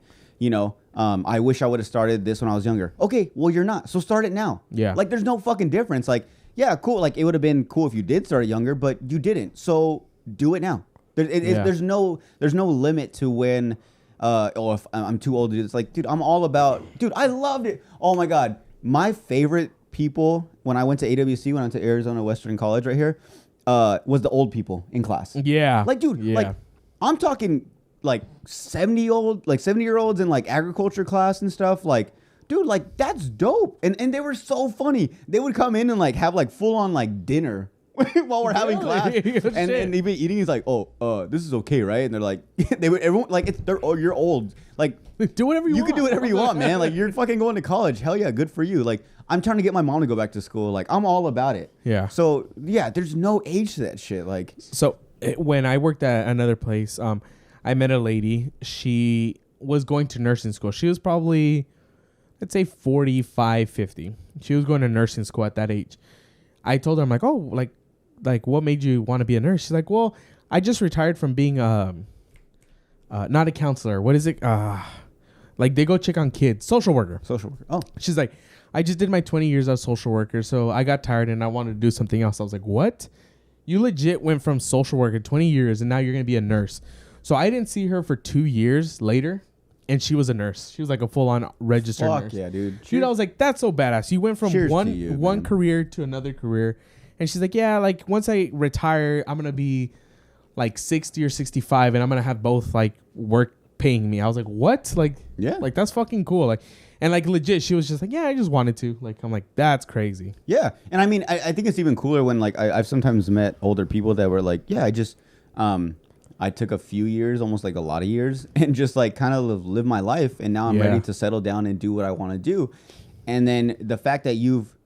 I wish I would have started this when I was younger. Okay, well, you're not. So start it now. Yeah. Like, there's no fucking difference. Like, yeah, cool. Like, it would have been cool if you did start it younger, but you didn't. So do it now. There's no limit to when, if I'm too old to do this. Like, dude, I'm all about, dude, I loved it. Oh, my God. My favorite people when I went to AWC, when I went to Arizona Western College right here, was the old people in class. Yeah. Like, dude, like, I'm talking like 70-year-olds in like agriculture class and stuff. Like, dude, like that's dope. And they were so funny. They would come in and like have like full on like dinner while we're having class. and they'd be eating. He's like, oh, this is okay, right? And they're like, everyone like you're old. Like, do whatever you want. You can do whatever you want, man. Like, you're fucking going to college. Hell yeah, good for you. Like, I'm trying to get my mom to go back to school. Like, I'm all about it. Yeah. So yeah, there's no age to that shit. Like, so when I worked at another place, I met a lady. She was going to nursing school. She was probably, let's say 45, 50. She was going to nursing school at that age. I told her, I'm like, oh, like what made you want to be a nurse? She's like, well, I just retired from being not a counselor. What is it? Like they go check on kids. Social worker. Oh. She's like, I just did my 20 years as social worker, so I got tired and I wanted to do something else. I was like, what? You legit went from social worker 20 years and now you're going to be a nurse. So I didn't see her for 2 years later, and she was a nurse. She was like a full-on registered nurse. Fuck yeah, dude. Dude, I was like, that's so badass. You went from one career to another career. And she's like, yeah, like once I retire, I'm going to be like 60 or 65, and I'm going to have both like work paying me. I was like, what? Like, Yeah. like that's fucking cool. Like, and like legit, she was just like, yeah, I just wanted to. Like, I'm like, that's crazy. Yeah. And I mean, I think it's even cooler when like I've sometimes met older people that were like, yeah, I took a few years, almost like a lot of years, and just like kind of live my life. And now I'm ready to settle down and do what I want to do. And then the fact that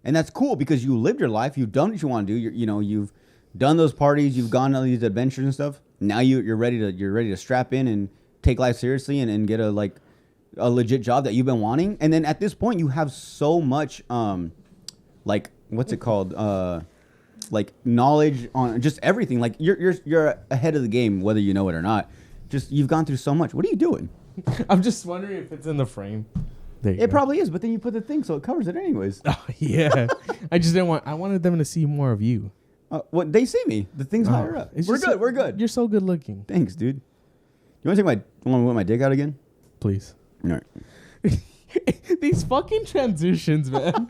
and that's cool because you lived your life, you've done what you want to do. You've done those parties, you've gone on these adventures and stuff. Now you're ready to strap in and take life seriously and get a legit job that you've been wanting. And then at this point you have so much like what's it called like knowledge on just everything. Like you're ahead of the game whether you know it or not. Just you've gone through so much. What are you doing? I'm just wondering if it's in the frame. It probably is, but then you put the thing so it covers it anyways. Oh, yeah. I just didn't I wanted them to see more of you. What they see me. The thing's higher up. We're good. You're so good looking. Thanks, dude. You want to whip my dick out again? Please. All right. These fucking transitions, man.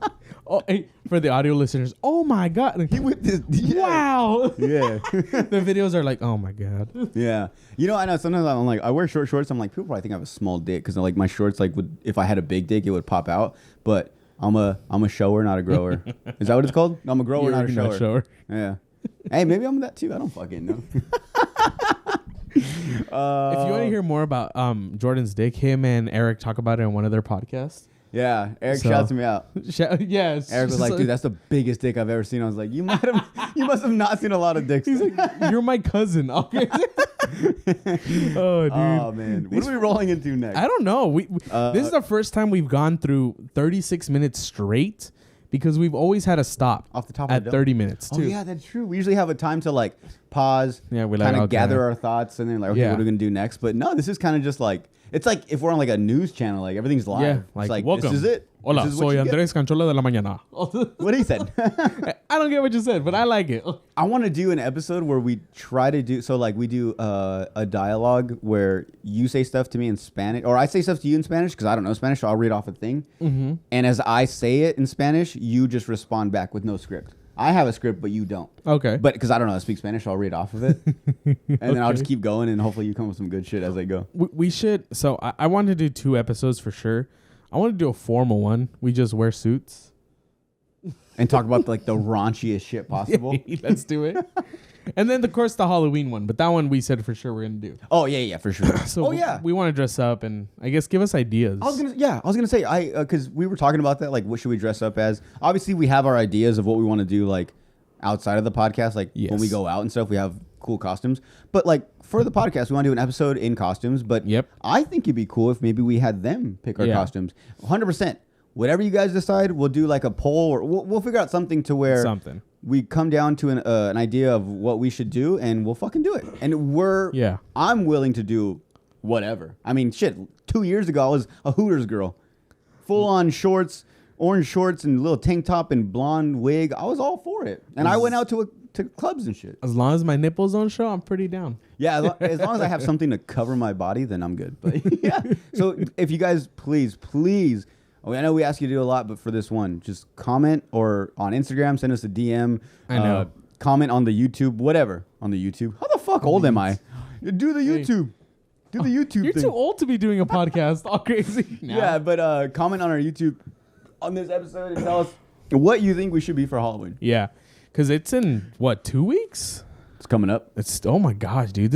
Oh, hey, for the audio listeners. Oh my god. He whipped this. Yeah. Wow. Yeah. The videos are like, oh my god. Yeah. I know sometimes I'm like, I wear short shorts. I'm like, people probably think I have a small dick because like my shorts like if I had a big dick, it would pop out. But I'm a shower, not a grower. Is that what it's called? No, I'm a grower, not a shower. Yeah. Hey, maybe I'm that too. I don't fucking know. If you want to hear more about Jordan's dick, him and Eric talk about it on one of their podcasts. Yeah, Eric shouts me out. Yes. Eric was like, dude, that's the biggest dick I've ever seen. I was like, you must have not seen a lot of dicks. He's like, you're my cousin. Okay. Oh, dude. Oh, man. What are we rolling into next? I don't know. This is the first time we've gone through 36 minutes straight because we've always had a stop off the top at 30 minutes, too. Oh, yeah, that's true. We usually have a time to like pause, kind of gather our thoughts, and then like, okay, what are we going to do next? But no, this is kind of just like, it's like if we're on like a news channel, like everything's live. Yeah, it's like welcome. This is it. Hola, this is soy Andres Canchola de la Mañana. What he said. I don't get what you said, but I like it. I want to do an episode where we try to do, so like we do a dialogue where you say stuff to me in Spanish, or I say stuff to you in Spanish because I don't know Spanish, so I'll read off a thing. Mm-hmm. And as I say it in Spanish, you just respond back with no script. I have a script, but you don't. Okay. But because I don't know how to speak Spanish, I'll read off of it. And then I'll just keep going, and hopefully you come with some good shit as I go. We should. So I want to do 2 episodes for sure. I want to do a formal one. We just wear suits. And talk about like the raunchiest shit possible. Let's do it. And then, of course, the Halloween one. But that one we said for sure we're going to do. Oh, yeah, for sure. So we want to dress up and I guess give us ideas. I was going to say, because we were talking about that, like, what should we dress up as? Obviously, we have our ideas of what we want to do, like, outside of the podcast. Like, when we go out and stuff, we have cool costumes. But, like, for the podcast, we want to do an episode in costumes. But I think it'd be cool if maybe we had them pick our costumes. 100%. Whatever you guys decide, we'll do, like, a poll. Or we'll figure out something to where... we come down to an idea of what we should do, and we'll fucking do it. And I'm willing to do whatever. I mean, shit, 2 years ago, I was a Hooters girl. Full on shorts, orange shorts, and little tank top and blonde wig. I was all for it. And I went out to clubs and shit. As long as my nipples don't show, I'm pretty down. Yeah, as long as I have something to cover my body, then I'm good. But yeah. So if you guys, please... I know we ask you to do a lot, but for this one, just comment or on Instagram, send us a DM. I know. Comment on the YouTube, whatever. On the YouTube. How the fuck old am I? Do the YouTube. Do the YouTube You're thing. too old to be doing a podcast all crazy now. Yeah, but comment on our YouTube on this episode and tell us what you think we should be for Halloween. Yeah, because it's in, 2 weeks? It's coming up. Oh my gosh, dude.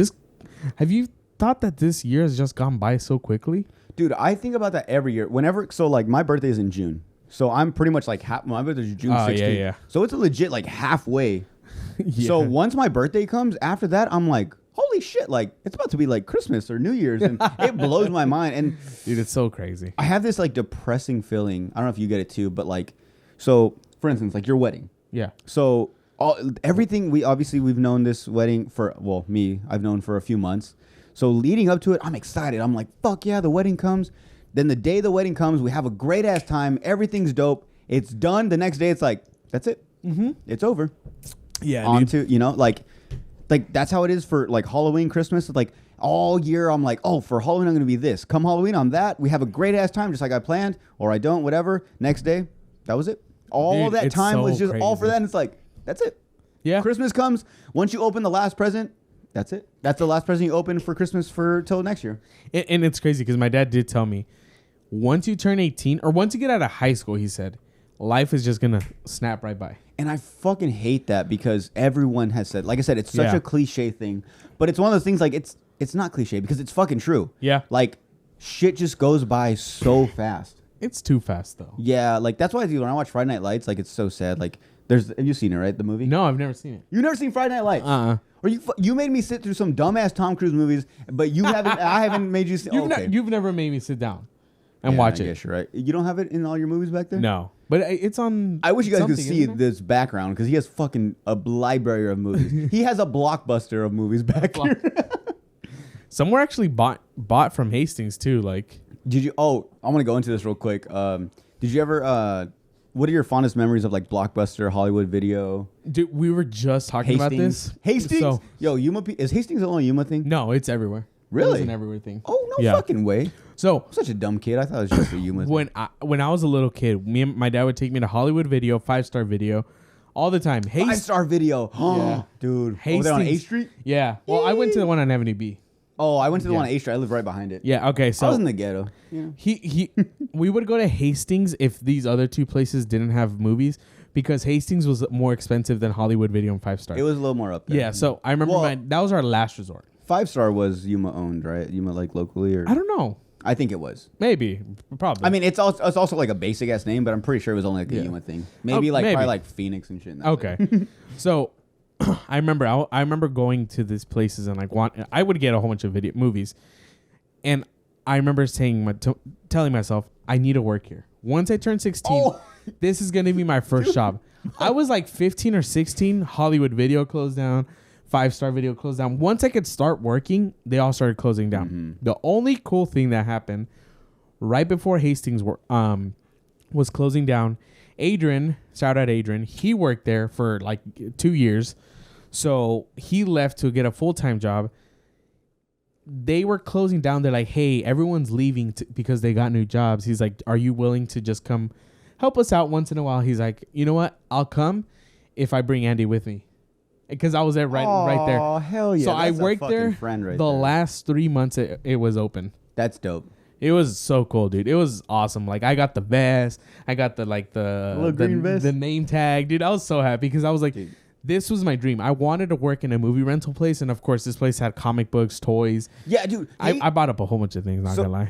Have you thought that this year has just gone by so quickly? Dude, I think about that every year. Like my birthday is in June. So I'm pretty much like my birthday is June 16th. Yeah. So it's a legit like halfway. So once my birthday comes, after that, I'm like, holy shit, like it's about to be like Christmas or New Year's. And it blows my mind. And dude, it's so crazy. I have this like depressing feeling. I don't know if you get it too, but like, so for instance, like your wedding. Yeah. So everything we've known this wedding I've known for a few months. So leading up to it, I'm excited. I'm like, fuck yeah, the wedding comes. Then the day the wedding comes, we have a great ass time. Everything's dope. It's done. The next day, it's like, that's it. Mm-hmm. It's over. Yeah. On to, like that's how it is for like Halloween, Christmas. It's like all year, I'm like, oh, for Halloween, I'm going to be this. Come Halloween, I'm that. We have a great ass time just like I planned, or I don't, whatever. Next day, that was it. All that time was just all for that. And it's like, that's it. Yeah. Christmas comes. Once you open the last present, That's it. That's the last present you open for Christmas till next year. And it's crazy because my dad did tell me, once you turn 18 or once you get out of high school, he said, life is just going to snap right by. And I fucking hate that because everyone has said, like I said, it's such a cliche thing, but it's one of those things like it's not cliche because it's fucking true. Yeah. Like shit just goes by so fast. It's too fast though. Yeah. Like that's why when I watch Friday Night Lights, like it's so sad. Like have you seen it, right? The movie? No, I've never seen it. You've never seen Friday Night Lights? Or you made me sit through some dumbass Tom Cruise movies, but you haven't. I haven't made you. You've never made me sit down and watch it. I guess you're right. You don't have it in all your movies back there? No, but it's on. I wish you guys could see this background because he has fucking a library of movies. He has a blockbuster of movies back here. Some were actually bought from Hastings too. Like, did you? Oh, I want to go into this real quick. Did you ever? What are your fondest memories of like Blockbuster, Hollywood Video? Dude, we were just talking about this. Hastings? So, yo, Yuma, is Hastings the only Yuma thing? No, it's everywhere. Really? It's an everywhere thing. Oh, no fucking way. So, I'm such a dumb kid. I thought it was just a Yuma thing. When I was a little kid, me and my dad would take me to Hollywood Video, 5-Star Video, all the time. 5-Star Video. Yeah. Dude. Hastings. Over there on 8th Street? Yeah. Well, I went to the one on Avenue B. Oh, I went to the one on 8th Street. I live right behind it. Yeah, okay. So I was in the ghetto. Yeah. We would go to Hastings if these other two places didn't have movies because Hastings was more expensive than Hollywood Video and 5-Star. It was a little more up there. Yeah, so I remember that was our last resort. 5-Star was Yuma owned, right? Yuma like locally or I don't know. I think it was. Maybe. Probably. I mean, it's also like a basic ass name, but I'm pretty sure it was only like a Yuma thing. Maybe probably like Phoenix and shit. And okay. So I remember going to these places and like I would get a whole bunch of movies, and I remember telling myself I need to work here. Once I turn 16, this is gonna be my first job. I was like 15 or 16. Hollywood Video closed down. 5-Star Video closed down. Once I could start working, they all started closing down. Mm-hmm. The only cool thing that happened right before Hastings was closing down, Adrian, shout out Adrian, he worked there for like 2 years. So he left to get a full-time job. They were closing down. They're like, hey, everyone's leaving because they got new jobs. He's like, are you willing to just come help us out once in a while? He's like, you know what? I'll come if I bring Andy with me. Because I was there right there. Oh, hell yeah. So I worked there last 3 months it was open. That's dope. It was so cool, dude. It was awesome. Like I got the vest. I got the green vest. The name tag. Dude, I was so happy because I was like, this was my dream. I wanted to work in a movie rental place. And of course, this place had comic books, toys. Yeah, dude. I bought up a whole bunch of things, not gonna lie.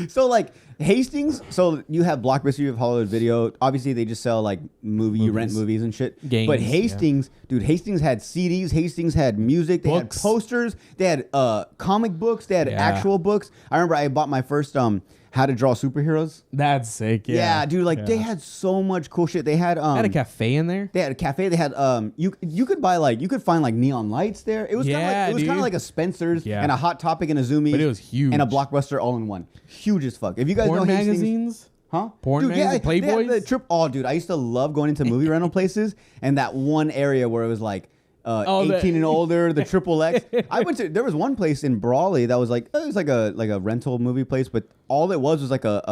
So like Hastings, so you have Blockbuster, you have Hollywood Video. Obviously, they just sell like you rent movies and shit. Games, but Hastings, dude, Hastings had CDs. Hastings had music. They had posters. They had comic books. They had actual books. I remember I bought my first How to Draw Superheroes. That's sick. Yeah, dude. Like they had so much cool shit. They had a cafe in there. They had a cafe. They had you could buy like you could find like neon lights there. It was kind of like a Spencer's and a Hot Topic and a Zoomies. But it was huge. And a Blockbuster all in one. Huge as fuck. If you guys know Hastings, magazines. Huh? Porn magazines, Playboys? The trip. Oh, dude, I used to love going into movie rental places and that one area where it was like 18 and older, the triple X. There was one place in Brawley that was like, it was like a rental movie place, but all it was like a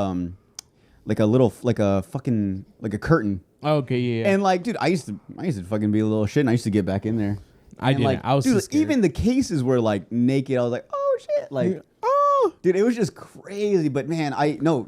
curtain. Okay, yeah. And like, dude, I used to fucking be a little shit and I used to get back in there. I did. Like, I was dude, so scared. even the cases were like naked. I was like, oh shit. Like, dude, it was just crazy. But man,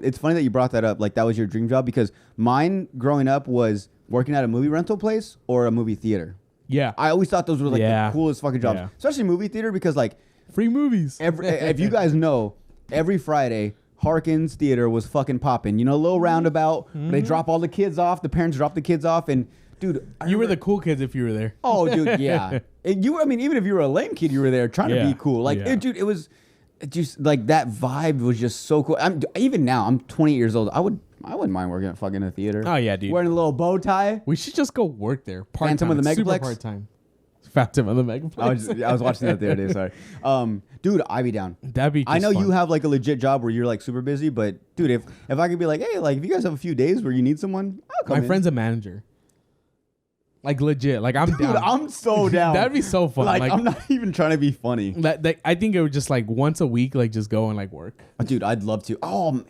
it's funny that you brought that up. Like that was your dream job because mine growing up was working at a movie rental place or a movie theater. Yeah. I always thought those were like the coolest fucking jobs, especially movie theater because like free movies. If you guys know, every Friday, Harkins Theater was fucking popping. You know, a little roundabout. They drop all the kids off. The parents drop the kids off, and dude, you were the cool kids if you were there. Oh, dude, yeah. Even if you were a lame kid, you were there trying to be cool. Like, dude, it was just like that vibe was just so cool. Even now, I'm 28 years old. I wouldn't mind working at fucking a theater. Oh yeah, dude. Wearing a little bow tie. We should just go work there. Phantom of the Megaplex. Super part-time. Phantom of the Megaplex. I was watching that the other day. Sorry. Dude, I'd be down. That'd be. I know fun. You have like a legit job where you're like super busy, but dude, if I could be like, hey, like if you guys have a few days where you need someone, I'll come. My friend's a manager. Like legit. Like I'm dude, down. I'm so down. That'd be so fun. Like I'm not even trying to be funny. That I think it would just like once a week, like just go and like work. Dude, I'd love to. Oh.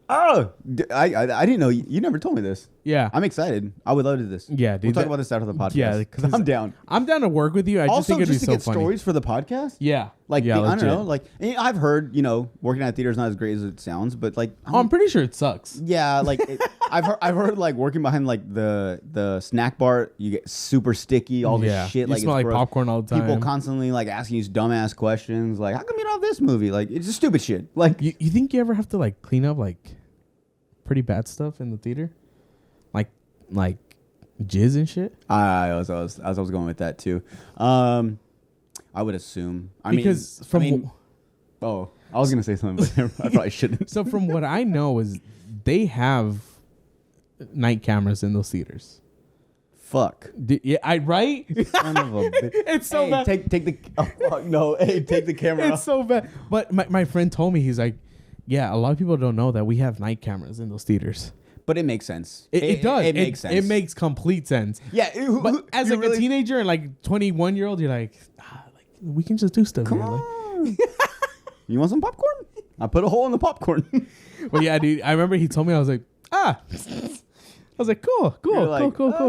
Oh, I didn't know. You never told me this. Yeah. I'm excited. I would love to do this. Yeah, dude. We'll talk about this after the podcast. Yeah, because I'm down. I'm down to work with you. I just Also, think it'd be just to so get funny. stories for the podcast. Yeah. Like, yeah, I don't legit. know. Like, I've heard, working at theater is not as great as it sounds, but like, I'm pretty sure it sucks. yeah, like I've heard like working behind like the snack bar, you get super sticky, all this Yeah. shit. You Like, smell it's like gross. popcorn all the time. People constantly like asking you dumbass questions, like, how come you don't have this movie? Like, it's just stupid shit. Like, You think you ever have to like clean up like pretty bad stuff in the theater, like jizz and shit? I was going with that too. I would assume. I was gonna say something, but I probably shouldn't. So from what I know is they have night cameras in those theaters. Fuck. Yeah, right? Son of a bitch. It's so Hey, bad. take the. Oh fuck no! Hey, take the camera. It's off. so bad. But my friend told me, he's like, yeah, a lot of people don't know that we have night cameras in those theaters. But it makes sense. It does. It makes sense. It makes complete sense. Yeah. But as like a teenager and like 21-year-old, you're like we can just do stuff. Come here. Like, on. You want some popcorn? I put a hole in the popcorn. but yeah, dude, I remember he told me, I was like, I was like, cool.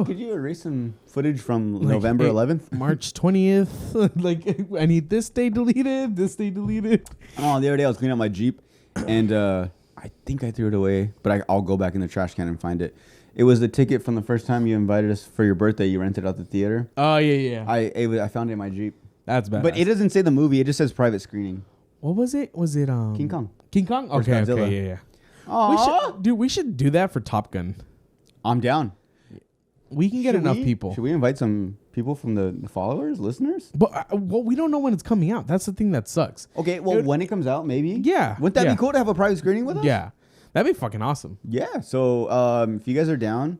Could you erase some footage from November hey, 11th? March 20th. Like, I need this day deleted. Oh, the other day I was cleaning up my Jeep, and I think I threw it away, but I'll go back in the trash can and find it. It was the ticket from the first time you invited us for your birthday. You rented out the theater. Oh, yeah. I found it in my Jeep. That's bad. But it doesn't say the movie. It just says private screening. What was it? Was it King Kong. King Kong? Or Okay, Godzilla. yeah. Aww. We should do that for Top Gun. I'm down. We can get enough people. Should we invite some people from the followers, listeners? But we don't know when it's coming out. That's the thing that sucks. Okay, well, when it comes out, maybe. Yeah. Wouldn't that yeah. be cool to have a private screening with us? Yeah. That'd be fucking awesome. Yeah. So if you guys are down.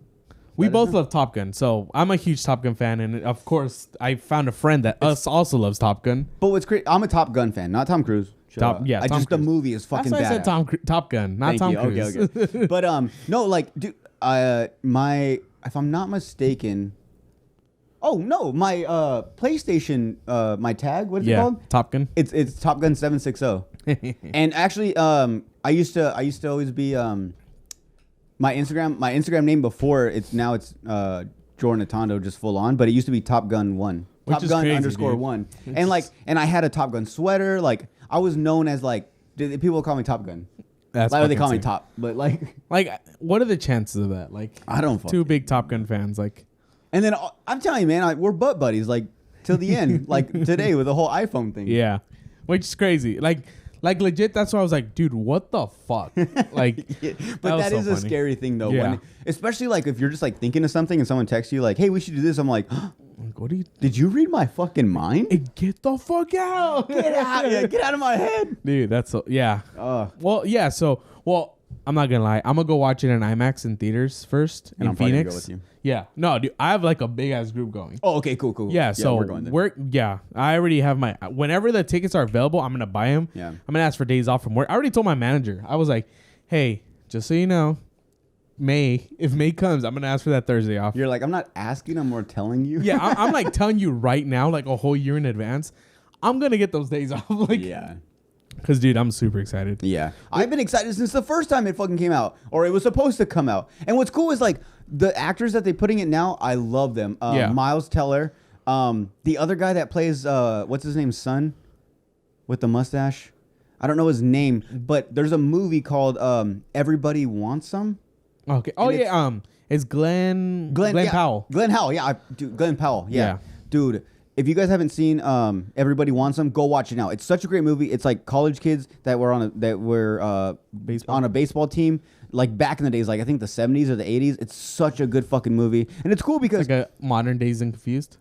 We both love Top Gun. So I'm a huge Top Gun fan. And of course, I found a friend that also loves Top Gun. But what's great, I'm a Top Gun fan, not Tom Cruise. Tom The movie is fucking bad. That's why I said Top Gun, not Thank Tom you. Cruise. Okay. But no, like, dude, if I'm not mistaken, my PlayStation, my tag, what is it called? Top Gun. It's Top Gun 760. And actually, I used to always be my Instagram name before it's Jordan Atondo, just full on, but it used to be Top Gun 1. Which Top is Gun crazy, underscore dude. 1. And I had a Top Gun sweater. Like, I was known as like, people call me Top Gun. That's Like, they fucking call me sick. Top, but like, What are the chances of that? Like, I don't fucking. two big Top Gun fans. Like, And then I'm telling you, man, we're butt buddies, like, till the end, like today with the whole iPhone thing. yeah, which is crazy. Like legit. That's why I was like, dude, what the fuck? Like, Yeah, but that is a scary thing, though. Yeah. Especially like if you're just like thinking of something and someone texts you like, "Hey, we should do this." I'm like, what do you? "Did you read my fucking mind? Hey, get the fuck out! Get out! Yeah, get out of my head!" Dude, that's so yeah. Well, yeah. So, I'm not gonna lie. I'm gonna go watch it in IMAX in theaters first And in I'm probably gonna Phoenix. go with you. Yeah. No, dude. I have like a big ass group going. Oh, okay, cool. Yeah, so we're going there. yeah, I already have my whenever the tickets are available, I'm gonna buy them. Yeah. I'm gonna ask for days off from work. I already told my manager. I was like, hey, just so you know, if May comes, I'm gonna ask for that Thursday off. You're like, I'm not asking, I'm more telling you. Yeah, I'm like telling you right now, like a whole year in advance, I'm gonna get those days off. Like, Yeah. Because, dude, I'm super excited. Yeah. I've been excited since the first time it fucking came out, or it was supposed to come out. And what's cool is like the actors that they're putting it now, I love them. Yeah. Miles Teller, the other guy that plays what's his name, son, with the mustache. I don't know his name, but there's a movie called Everybody Wants Some. Okay. Oh And yeah. It's Glenn yeah, Powell. Glenn Howell, yeah. Glenn Powell, yeah. Yeah. Dude, if you guys haven't seen Everybody Wants Some, go watch it now. It's such a great movie. It's like college kids that were on a baseball team, like back in the days, like I think the 70s or the 80s. It's such a good fucking movie, and it's cool because Like a modern Dazed and Confused.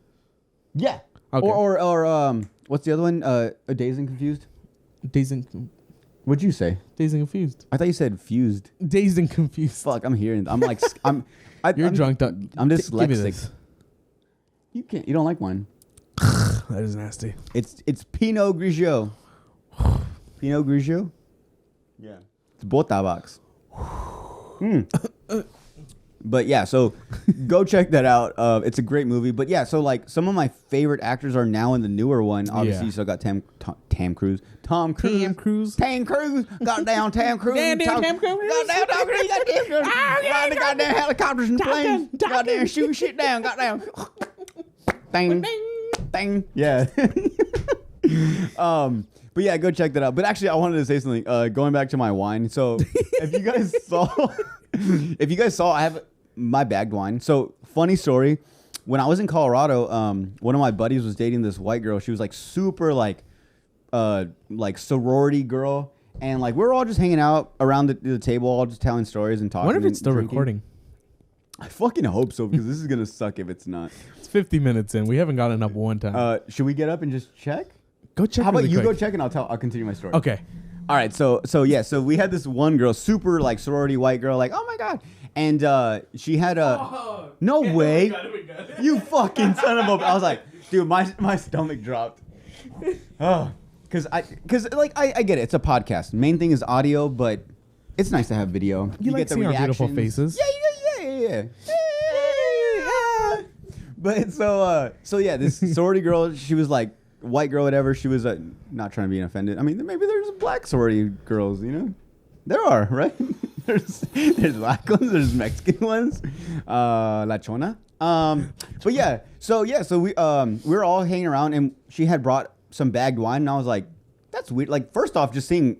yeah. Okay. Or what's the other one? A Dazed and Confused. Dazed and What'd you say? Confused. I thought you said fused. Dazed and Confused. Fuck, I'm hearing. I'm like You're I'm drunk. I'm Give me dyslexic. this. You can't. You don't like wine. That is nasty. It's Pinot Grigio. Pinot Grigio? Yeah. It's Botabax. But yeah, so go check that out. It's a great movie. But yeah, so like some of my favorite actors are now in the newer one. Obviously, you still got Tom Cruise. Goddamn Tam Cruise. Damn Tam Cruise. Goddamn Tom Cruise. Goddamn goddamn helicopters and planes. Goddamn shooting shit down. Goddamn. Dang. Yeah. But yeah, go check that out. But actually, I wanted to say something. Going back to my wine. So if you guys saw, I have my bagged wine. So funny story. When I was in Colorado, one of my buddies was dating this white girl. She was like super like sorority girl, and like we were all just hanging out around the table, all just telling stories and talking. I wonder if it's still drinking. recording. I fucking hope so, because this is gonna suck if it's not. It's 50 minutes in. We haven't gotten up one time. Should we get up and just check? Go check. How about you quick. go check and I'll continue my story. Okay. All right, so we had this one girl, super like sorority white girl, like, oh my god, and she had a no way, you fucking son of a. I was like, dude, my stomach dropped. Oh, because I get it, it's a podcast. Main thing is audio, but it's nice to have video. You like get the seeing our beautiful reactions. faces. Yeah. But so yeah, this sorority girl, she was like. White girl, whatever. She was not trying to be offended. I mean, maybe there's black sorority girls. You know, there are, right? there's black ones. There's Mexican ones. La Chona. But yeah. So we were all hanging around, and she had brought some bagged wine, and I was like, that's weird. Like, first off, just seeing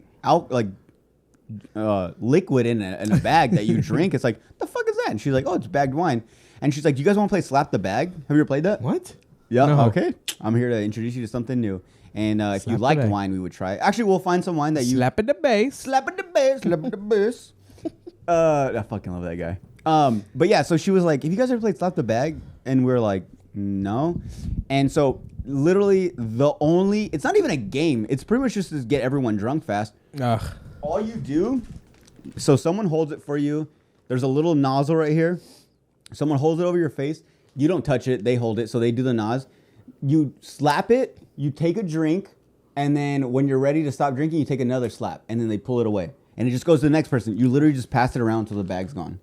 liquid in a bag that you drink, it's like, the fuck is that? And she's like, oh, it's bagged wine. And she's like, do you guys want to play Slap the Bag? Have you ever played that? What? Yeah. No. Okay. I'm here to introduce you to something new. And if you like wine, we would try. Actually, we'll find some wine that you slap at the base. Slap at the base. Slap at the base. I fucking love that guy. But yeah, so she was like, "Have you guys ever played Slap the Bag?" And we're like, "No." And so literally it's not even a game. It's pretty much just to get everyone drunk fast. Ugh. All you do, so someone holds it for you. There's a little nozzle right here. Someone holds it over your face. You don't touch it. They hold it. So they do the noz. You slap it. You take a drink. And then when you're ready to stop drinking, you take another slap. And then they pull it away. And it just goes to the next person. You literally just pass it around until the bag's gone.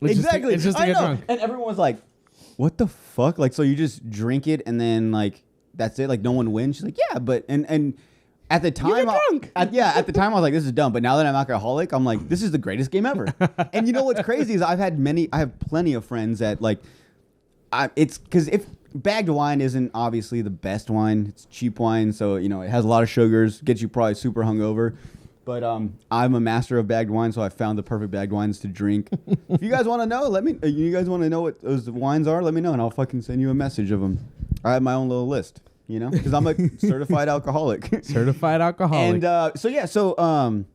Exactly. It's just to get drunk. And everyone was like, what the fuck? Like, so you just drink it and then like, that's it? Like no one wins? She's like, yeah, but, and at the time, at the time I was like, this is dumb. But now that I'm alcoholic, I'm like, this is the greatest game ever. And you know what's crazy is I have plenty of friends that like, it's because if bagged wine isn't obviously the best wine, it's cheap wine. So, you know, it has a lot of sugars, gets you probably super hungover. But I'm a master of bagged wine, so I found the perfect bagged wines to drink. If you guys want to know, you guys want to know what those wines are, let me know, and I'll fucking send you a message of them. I have my own little list. You know, because I'm a certified alcoholic. Certified alcoholic. And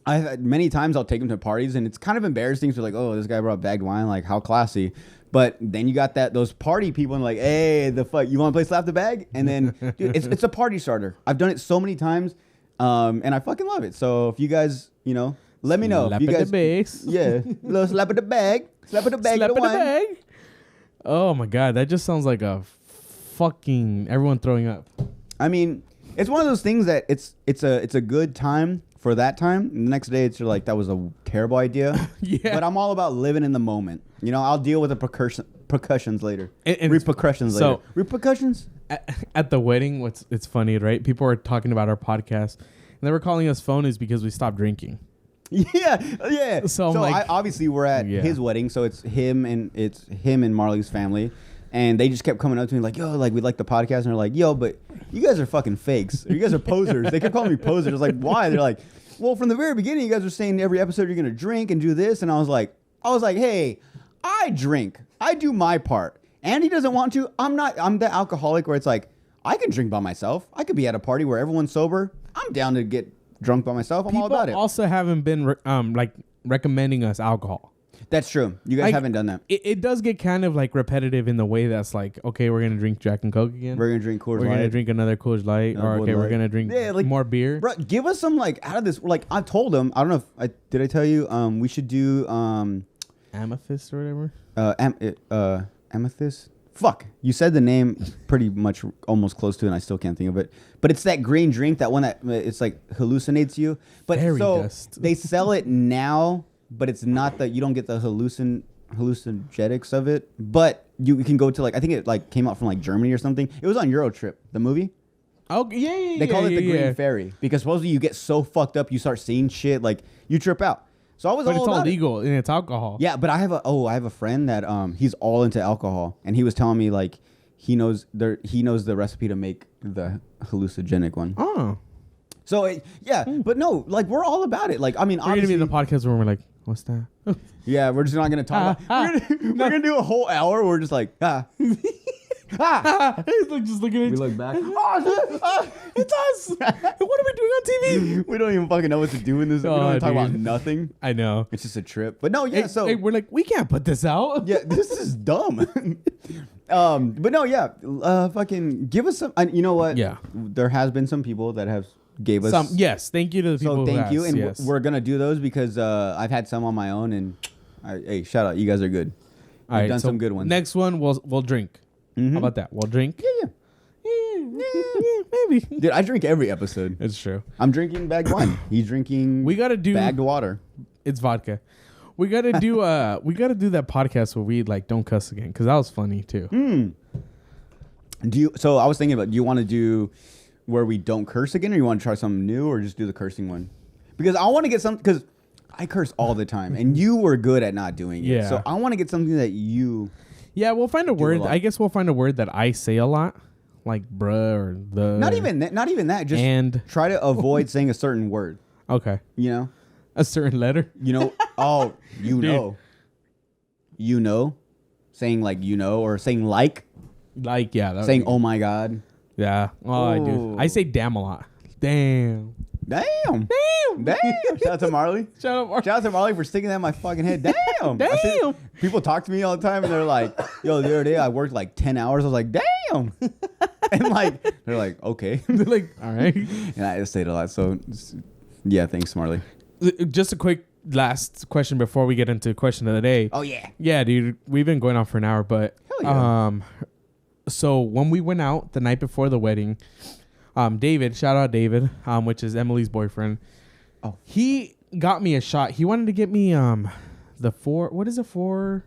I've had many times I'll take them to parties, and it's kind of embarrassing. So like, oh, this guy brought bagged wine, like how classy. But then you got those party people, and like, hey, the fuck, you want to play Slap the Bag? And then, dude, it's a party starter. I've done it so many times, and I fucking love it. So if you guys, you know, let me know. Slap if you at guys, the base. Yeah, little slap at the bag, slap at the bag, slap at the wine. bag. Oh my god, that just sounds like a fucking everyone throwing up. I mean, it's one of those things that it's a good time for that time. And the next day, it's like that was a terrible idea. Yeah. But I'm all about living in the moment. You know, I'll deal with the repercussions later. And repercussions later. so- Repercussions. At the wedding, it's funny, right? People were talking about our podcast, and they were calling us phonies because we stopped drinking. Yeah. So I'm like, obviously we're at his wedding, so it's him and Marley's family. And they just kept coming up to me like, yo, like, we like the podcast. And they're like, yo, but you guys are fucking fakes. Or you guys are posers. They kept calling me posers. I was like, why? They're like, well, from the very beginning, you guys were saying every episode you're going to drink and do this. And I was like, hey, I drink. I do my part. Andy doesn't want to. I'm the alcoholic where it's like, I can drink by myself. I could be at a party where everyone's sober. I'm down to get drunk by myself. I'm all about it. People also haven't been recommending us alcohol. That's true. You guys haven't done that. It does get kind of like repetitive in the way that's like, okay, we're going to drink Jack and Coke again. We're going to drink Coors Light. We're going to drink another Coors Light. Or, okay, we're going to drink more beer. Bro, give us some, like, out of this. Like, I told them, I don't know if did I tell you, we should do Amethyst or whatever? Amethyst? Fuck. You said the name pretty much almost close to it, and I still can't think of it. But it's that green drink, that one that it's like hallucinates you. But Fairy dust. They sell it now but it's not that you don't get the hallucinogenics of it. But you can go to like I think it like came out from like Germany or something. It was on Eurotrip, the movie. Oh yeah. They call it the Green Fairy because supposedly you get so fucked up, you start seeing shit like you trip out. So I was but all it's all about legal and it's alcohol. Yeah, but I have a friend that he's all into alcohol, and he was telling me like he knows the recipe to make the hallucinogenic one. Oh. So but no, like we're all about it. Like I mean, We're gonna be in the podcast where we're like, what's that? Yeah, we're just not gonna talk. We're gonna do a whole hour. Where we're just like He's like just looking at we look back. it's us. What are we doing on TV? We don't even fucking know what to do in this. We don't even talk about nothing. I know. It's just a trip. But no, yeah. So we're like, we can't put this out. Yeah, this is dumb. But no, yeah. Fucking give us some. You know what? Yeah. There has been some people that have gave us some. Yes, thank you to the people. So thank you, and yes. we're gonna do those because I've had some on my own, and hey, shout out, you guys are good. You've done some good ones. Next one, we'll drink. Mm-hmm. How about that? We'll drink. Yeah, maybe. Dude, I drink every episode. It's true. I'm drinking bagged wine. He's drinking. We gotta do bagged water. It's vodka. We gotta do that podcast where we like don't cuss again because that was funny too. So I was thinking about. Do you want to do where we don't curse again, or you want to try something new, or just do the cursing one? Because I want to get something because I curse all the time, and you were good at not doing it. Yeah. So I want to get something that you. Yeah, we'll find a word. I guess we'll find a word that I say a lot, like bruh or the. Not even that. Just and try to avoid saying a certain word. Okay. You know. A certain letter. You know. Oh, you know. You know. Saying like you know or saying like. Like yeah. Saying oh my god. Yeah. Oh, I do. I say damn a lot. Damn. Damn. Shout out to Marley. Shout out to Marley for sticking that in my fucking head. Damn. People talk to me all the time and they're like, yo, the other day I worked like 10 hours. I was like, damn. And like, they're like, okay. They're like, all right. And I just say it a lot. So yeah, thanks, Marley. Just a quick last question before we get into question of the day. Oh yeah. Yeah, dude. We've been going on for an hour, but hell yeah. So when we went out the night before the wedding, David, shout out David, which is Emily's boyfriend. Oh, he got me a shot. He wanted to get me the four horsemen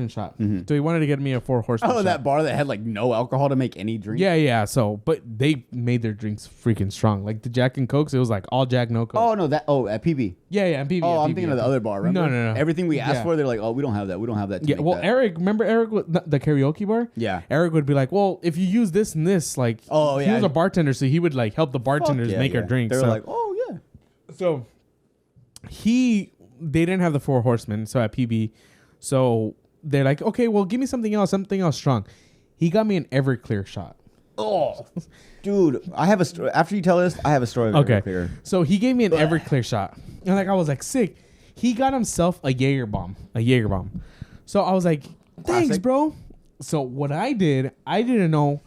shot. Mm-hmm. So he wanted to get me a 4 horsemen. Oh, that bar that had like no alcohol to make any drink. Yeah. So, but they made their drinks freaking strong. Like the Jack and Cokes, it was like all Jack, no Coke. Oh no, at PB. Yeah, at PB. Oh, I'm thinking of the other bar. Remember? No. Everything we asked for, they're like, oh, we don't have that. We don't have that. Yeah. Well, Eric, remember Eric, the karaoke bar? Yeah. Eric would be like, well, if you use this and this, like, he was a bartender, so he would like help the bartenders make our drinks. They're like, oh yeah. So they didn't have the 4 horsemen, so at PB, so they're like, okay, well, give me something else strong. He got me an Everclear shot. Oh, dude, I have a story. After you tell this, I have a story. Of Everclear. So he gave me an Everclear shot, and like I was like sick. He got himself a Jaeger bomb. So I was like, thanks, Classic. bro. So what I did, I didn't know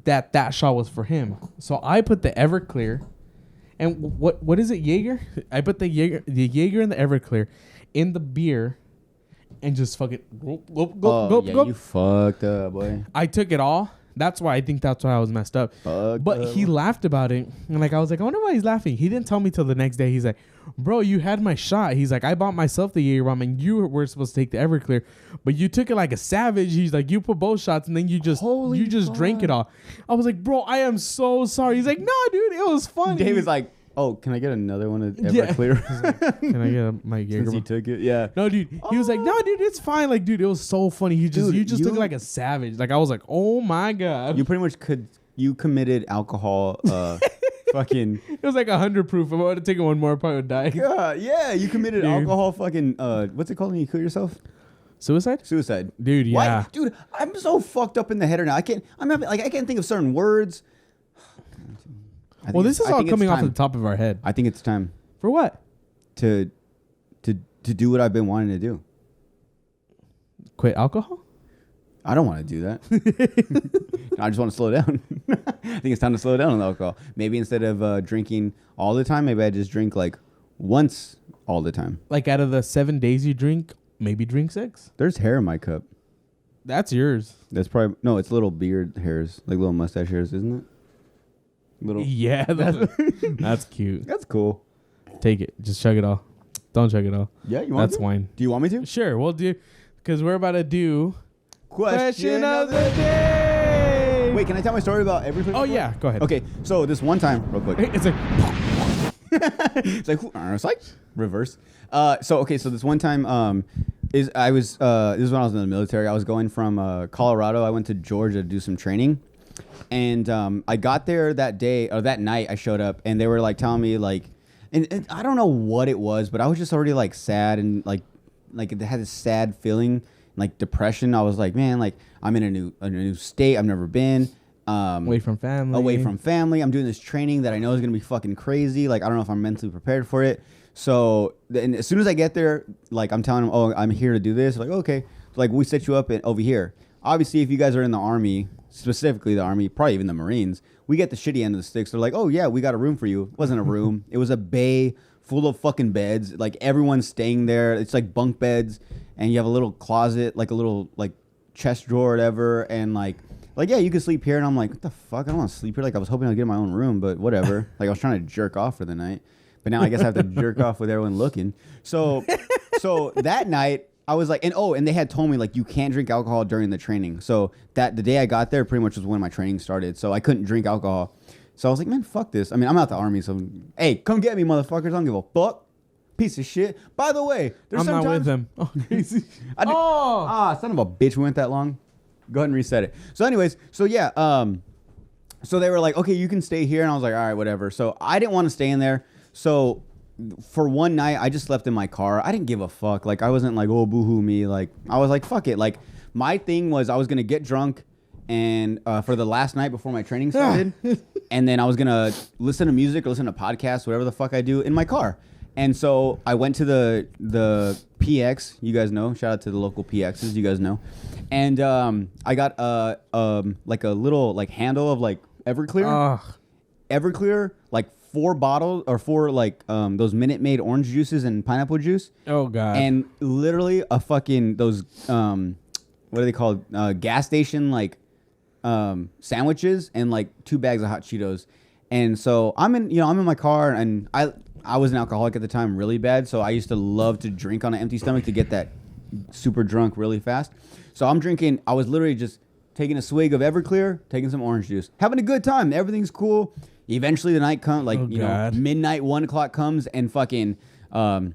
that shot was for him. So I put the Everclear. And what is it, Jaeger? I put the Jaeger and the Everclear in the beer, and just fucking go. You fucked up, boy. I took it all. That's why I was messed up. He laughed about it, and like I was like, I wonder why he's laughing. He didn't tell me till the next day. He's like, bro, you had my shot. He's like, I bought myself the Jaeger bomb, and you were supposed to take the Everclear, but you took it like a savage. He's like, you put both shots, and then you just drank it all. I was like, bro, I am so sorry. He's like, no, dude, it was funny. David's like, oh, can I get another one of Everclear? Like, can I get my Jaeger? Since he took it, yeah. No, dude. He was like, no, dude, it's fine. Like, dude, it was so funny. You just took it like a savage. Like, I was like, oh my god. You pretty much committed alcohol. Fucking. It was like 100 proof. If I would have taken one more, I probably would die. Yeah, you committed alcohol. Fucking. What's it called when you kill yourself? Suicide, Why? dude. Yeah, dude. I'm so fucked up in the head right now. I can't think of certain words. Well, this is all coming off the top of our head. I think it's time. For what? To do what I've been wanting to do. Quit alcohol? I don't want to do that. I just want to slow down. I think it's time to slow down on the alcohol. Maybe instead of drinking all the time, maybe I just drink like once all the time. Like out of the 7 days you drink, maybe drink 6? There's hair in my cup. That's yours. That's probably... No, it's little beard hairs. Like little mustache hairs, isn't it? Little. Yeah, that's cute. That's cool. Take it. Just chug it all. Don't chug it all. Yeah, you want That's to? wine. Do you want me to? Sure, we'll do, because we're about to do Question of the day. Wait, can I tell my story about everything? Oh, yeah. Go ahead. Okay, so this one time, real quick. It's like, it's like reverse. So this one time, this is when I was in the military. I was going from Colorado. I went to Georgia to do some training, and I got there that day or that night. I showed up, and they were like telling me like, and I don't know what it was, but I was just already like sad and like it had this sad feeling, like depression. I was like, man, like I'm in a new state I've never been. away from family. I'm doing this training that I know is going to be fucking crazy. Like, I don't know if I'm mentally prepared for it. So, and as soon as I get there, like, I'm telling them, oh, I'm here to do this. Like, okay. So, like, we set you up over here. Obviously, if you guys are in the Army, specifically the Army, probably even the Marines, we get the shitty end of the sticks. They're like, oh, yeah, we got a room for you. It wasn't a room. It was a bay full of fucking beds. Like, everyone's staying there. It's like bunk beds. And you have a little closet, like a little, like, chest drawer or whatever. And, like, yeah, you can sleep here. And I'm like, what the fuck? I don't want to sleep here. Like, I was hoping I'd get my own room, but whatever. Like, I was trying to jerk off for the night. But now I guess I have to jerk off with everyone looking. So that night, I was like, and they had told me, like, you can't drink alcohol during the training. So the day I got there pretty much was when my training started. So I couldn't drink alcohol. So I was like, man, fuck this. I mean, I'm out the Army, so, hey, come get me, motherfuckers. I don't give a fuck. Piece of shit. By the way, I'm not with them. Oh, crazy. Son of a bitch, we went that long. Go ahead and reset it. So anyways, so yeah, so they were like, okay, you can stay here. And I was like, all right, whatever. So I didn't want to stay in there. So for one night, I just slept in my car. I didn't give a fuck. Like, I wasn't like, oh, boo-hoo me. Like, I was like, fuck it. Like, my thing was I was going to get drunk and for the last night before my training started. And then I was going to listen to music or listen to podcasts, whatever the fuck I do in my car. And so I went to the PX, you guys know. Shout out to the local PXs, you guys know. And I got like a little like handle of like Everclear. Everclear, like 4 bottles or 4 like those Minute Maid orange juices and pineapple juice. Oh god. And literally a fucking those what are they called? Gas station like sandwiches and like 2 bags of hot Cheetos. And so I'm in my car and I was an alcoholic at the time really bad, so I used to love to drink on an empty stomach to get that super drunk really fast. So I'm drinking, I was literally just taking a swig of Everclear, taking some orange juice, having a good time. Everything's cool. Eventually the night comes, like, midnight, 1 o'clock comes and fucking, I'm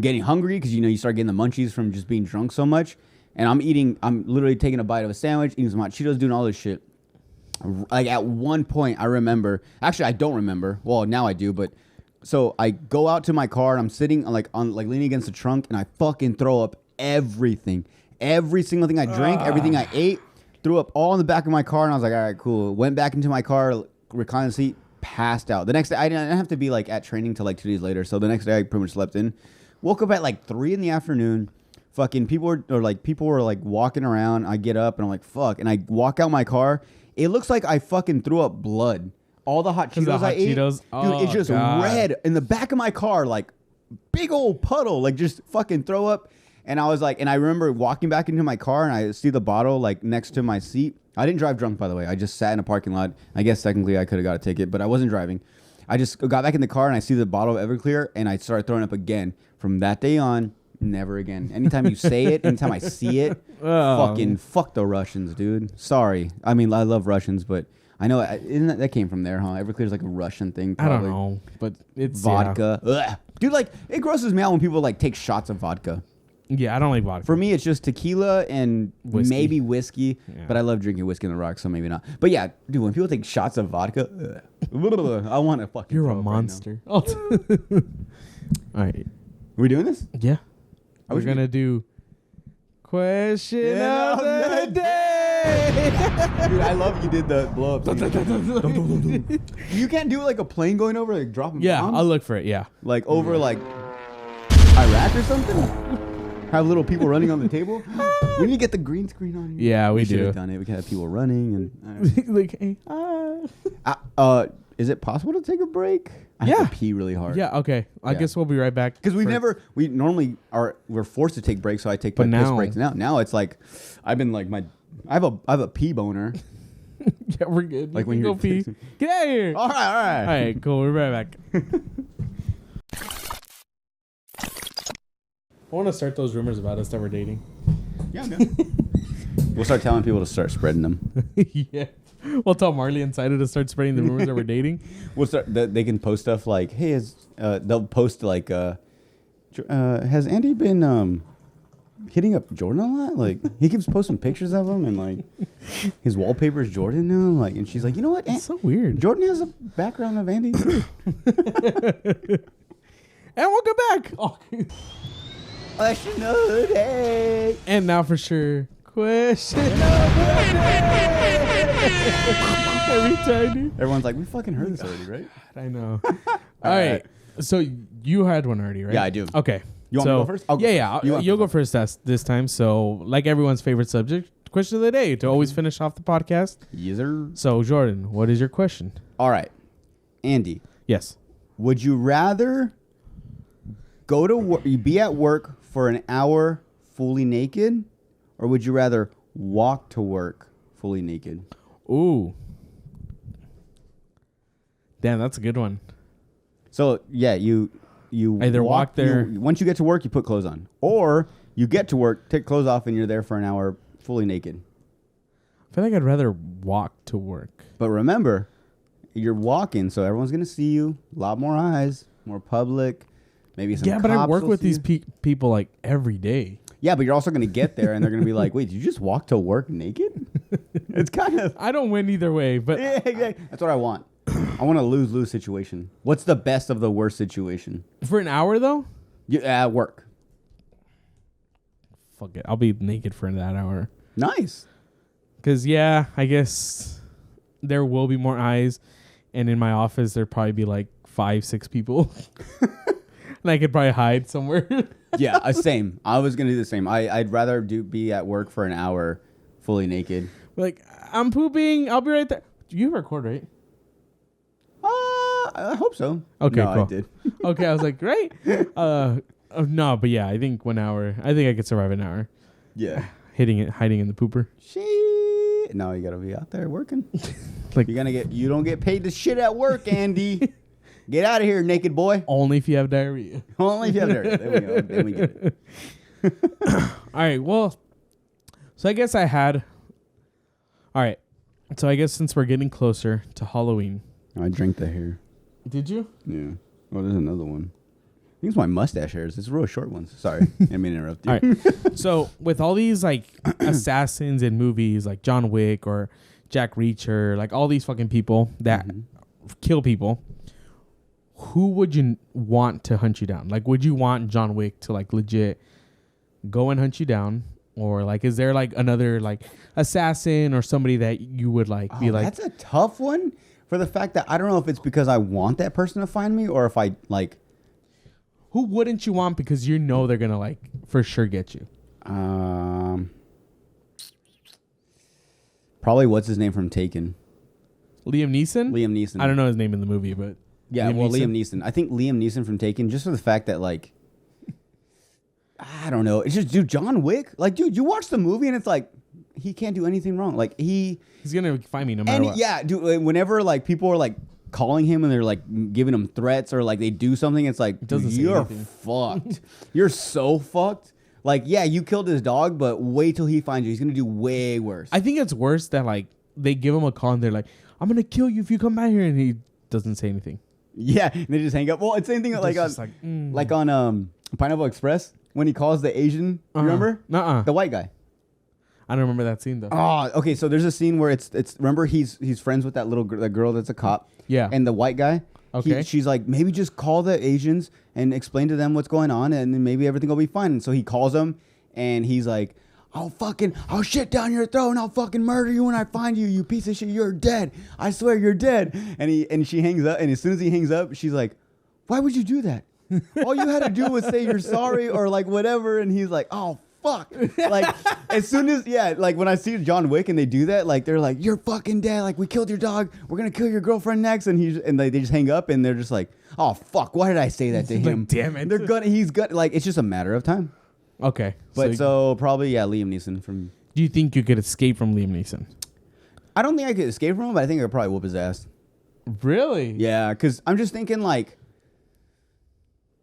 getting hungry because, you start getting the munchies from just being drunk so much. And I'm literally taking a bite of a sandwich, eating some hot Cheetos, doing all this shit. Like at one point I remember, actually I don't remember. Well, now I do, but so I go out to my car and I'm sitting leaning against the trunk and I fucking throw up everything. Every single thing I drank, everything I ate, threw up all in the back of my car and I was like, all right, cool. Went back into my car, reclined the seat, passed out. The next day, I didn't have to be like at training till like 2 days later. So the next day I pretty much slept in. Woke up at like 3 in the afternoon. Fucking people were like walking around. I get up and I'm like, fuck. And I walk out my car. It looks like I fucking threw up blood. All the hot Cheetos I ate, dude, it's just red in the back of my car, like big old puddle, like just fucking throw up. And I was like, and I remember walking back into my car and I see the bottle like next to my seat. I didn't drive drunk, by the way. I just sat in a parking lot. I guess technically I could have got a ticket, but I wasn't driving. I just got back in the car and I see the bottle of Everclear and I started throwing up again. From that day on, never again. Anytime you say it, anytime I see it, fucking fuck the Russians, dude. Sorry. I mean, I love Russians, but I know that came from there, huh? Everclear's like a Russian thing, probably. I don't know, but it's vodka. Yeah. Dude, like it grosses me out when people like take shots of vodka. Yeah, I don't like vodka. For me, it's just tequila and maybe whiskey, but I love drinking whiskey in the rock, so maybe not. But yeah, dude, when people take shots of vodka, I want to fucking. You're a monster. Right all right, are we doing this? Yeah, we're gonna do question of the day. Dude, I love you did the blow up. You can't do like a plane going over, like dropping bombs? Yeah, I'll look for it. Yeah, like over like Iraq or something. Have little people running on the table. We need to get the green screen on here. Yeah, we should do. have done it. We can have people running and like, hey, is it possible to take a break? I have to pee really hard. Yeah, okay. I guess we'll be right back. Because we normally we're forced to take breaks, so I take piss breaks now. Now it's like I've been like I have a pee boner. Yeah, we're good. Like you when can you're go pee. Get out of here. All right. All right, cool. We're right back. I want to start those rumors about us that we're dating. Yeah, man. We'll start telling people to start spreading them. Yeah. We'll tell Marley Insider to start spreading the rumors that we're dating. We'll start. They can post stuff like, "Hey, they'll post like, has Andy been hitting up Jordan a lot? Like, he keeps posting pictures of him and like his wallpaper is Jordan now. Like, and she's like, you know what? It's so weird. Jordan has a background of Andy too." And welcome back. Oh. Question of the day. And now for sure, question of the day. Every time, dude. Everyone's like, we fucking heard this already, right? I know. All right. So you had one already, right? Yeah, I do. Okay. You want me to go first? I'll go Yeah. first. You'll go first this time. So, like everyone's favorite subject, question of the day to always finish off the podcast. Yes, sir. So, Jordan, what is your question? All right. Andy, Yes. would you rather go to work, be at work for an hour fully naked, or would you rather walk to work fully naked? Ooh. Damn, that's a good one. So yeah, you Either walk there- once you get to work, you put clothes on, or you get to work, take clothes off, and you're there for an hour fully naked. I feel like I'd rather walk to work. But remember, you're walking, so everyone's gonna see you. A lot more eyes, more public. Maybe some. Yeah, but I cops work will with see these you. people like every day. Yeah, but you're also gonna get there, and they're gonna be like, "Wait, did you just walk to work naked?" It's kind of. I don't win either way, but Yeah, exactly. That's what I want. I want a lose-lose situation. What's the best of the worst situation? for an hour though, You at work. fuck it. I'll be naked for that hour. Nice. Cause yeah, I guess there will be more eyes, and in my office there'd probably be like 5-6 people, and I could probably hide somewhere. Yeah, same. I was gonna do the same. I'd rather be at work for an hour, fully naked. Like I'm pooping. I'll be right there. You record, right? I hope so. Okay, no, cool. I did. Okay, I was like, right? No, but yeah, I think 1 hour. I think I could survive an hour Yeah. hiding in the pooper. Shit. No, you gotta be out there working. Like You don't get paid to shit at work, Andy. Get out of here, naked boy. only if you have diarrhea. Only if you have there. There we go. Then we get it. All right. Well, so I guess I had. All right. So I guess since we're getting closer to Halloween, I drank the hair. did you? Yeah. Oh, there's another one. I think it's my mustache hairs. It's real short ones. Sorry. I didn't mean to interrupt you. All right. So with all these like assassins in movies like John Wick or Jack Reacher, like all these fucking people that kill people, who would you want to hunt you down? Like, would you want John Wick to like legit go and hunt you down? Or like, is there like another like assassin or somebody that you would like be like? That's a tough one for the fact that I don't know if it's because I want that person to find me or if I like. Who wouldn't you want because you know they're gonna like for sure get you? Probably what's his name from Taken? Liam Neeson? Liam Neeson. I don't know his name in the movie, but Yeah, Liam Neeson. I think Liam Neeson from Taken, just for the fact that like, I don't know. It's just, dude, John Wick. Like, dude, you watch the movie and it's like he can't do anything wrong. Like he's gonna find me no matter what. Yeah, dude. Whenever like people are like calling him and they're like giving him threats or like they do something, it's like, doesn't dude, say you're anything. fucked. You're so fucked. Like, yeah, you killed his dog, but wait till he finds you. He's gonna do way worse. I think it's worse that like they give him a call and they're like, "I'm gonna kill you if you come back here," and he doesn't say anything. Yeah, and they just hang up. Well, it's the same thing like on just like on Pineapple Express when he calls the Asian. You remember? Nuh-uh. The white guy. I don't remember that scene though. Oh, okay. So there's a scene where it's remember he's friends with that that girl that's a cop. Yeah. And the white guy. Okay. She's like, maybe just call the Asians and explain to them what's going on, and then maybe everything will be fine. And so he calls them, and he's like, I'll shit down your throat and I'll fucking murder you when I find you, you piece of shit. You're dead. I swear you're dead. And she hangs up, and as soon as he hangs up, she's like, why would you do that? All you had to do was say you're sorry or like whatever. And he's like, oh, fuck. Like, as soon as, like when I see John Wick and they do that, like they're like, you're fucking dead. Like, we killed your dog. We're going to kill your girlfriend next. And they just hang up and they're just like, oh, fuck. Why did I say that to him? Like, damn it. He's gonna, like, it's just a matter of time. Okay. But so probably, Liam Neeson from. Do you think you could escape from Liam Neeson? I don't think I could escape from him, but I think I could probably whoop his ass. Really? Yeah, because I'm just thinking like,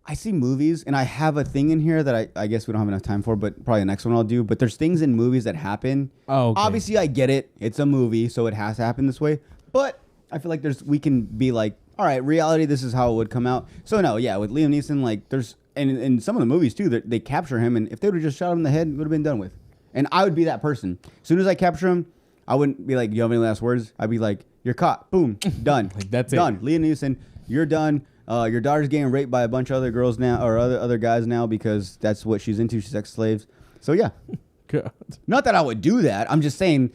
I see movies, and I have a thing in here that I guess we don't have enough time for, but probably the next one I'll do. But there's things in movies that happen. Oh, okay. Obviously, I get it. It's a movie, so it has to happen this way. But I feel like we can be like, all right, reality, this is how it would come out. So, no, yeah, with Liam Neeson, like, there's, and in some of the movies, too, they capture him, and if they would have just shot him in the head, it would have been done with. And I would be that person. As soon as I capture him, I wouldn't be like, you have any last words? I'd be like, you're caught. Boom. Done. Like, that's done. it. Liam Neeson, you're done. Your daughter's getting raped by a bunch of other girls now, or other guys now, because that's what she's into. She's ex-slaves. So, yeah. God. Not that I would do that. I'm just saying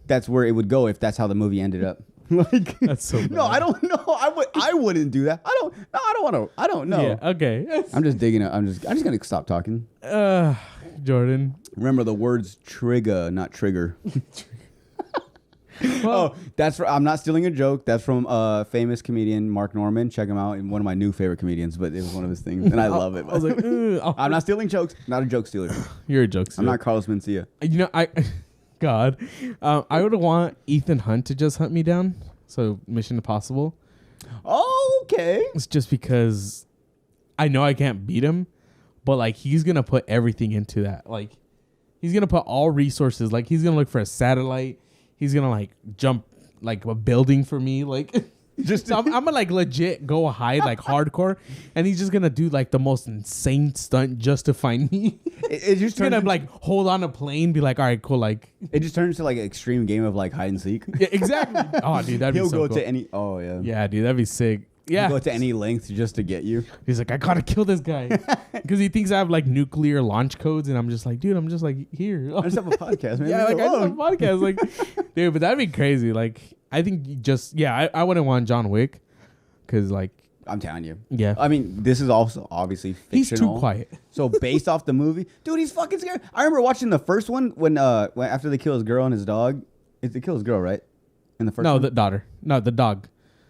that's where it would go if that's how the movie ended up. Like, That's so bad. No, I don't know. I wouldn't do that. I don't want to. I don't know. Yeah, okay. I'm just digging it. I'm just going to stop talking. Jordan. Remember the words trigger, not trigger. Well, I'm not stealing a joke. That's from a famous comedian, Mark Norman. Check him out. One of my new favorite comedians, but it was one of his things, and I love it. I was like, I'm not stealing jokes. Not a joke stealer. you're a joke. I'm not Carlos Mencia. You know, God, I would want Ethan Hunt to just hunt me down. So Mission Impossible. Oh, okay. It's just because I know I can't beat him, but like he's gonna put everything into that. Like he's gonna put all resources. Like he's gonna look for a satellite. He's gonna like jump like a building for me. Like just so I'm gonna like legit go hide like hardcore, and he's just gonna do like the most insane stunt just to find me. It just He's gonna like hold on a plane, be like, all right, cool, like it just turns into like an extreme game of like hide and seek. yeah, exactly. Oh, dude, that'd He'll be so go cool. to any. Oh yeah. Yeah, dude, that'd be sick. Yeah, He'll go to any length just to get you. he's like, I gotta kill this guy because he thinks I have like nuclear launch codes, and I'm just like, dude, I'm just like here. I just have a podcast, man. Yeah, Leave like me I just have a alone. podcast, like, dude, but that'd be crazy. Like, I think you just I wouldn't want John Wick because like I'm telling you. yeah, I mean, this is also obviously he's fictional. too quiet. So based off the movie, dude, he's fucking scary. I remember watching the first one when after they kill his girl and his dog. They kill his girl, right? In the first No, one? the daughter. No, the dog.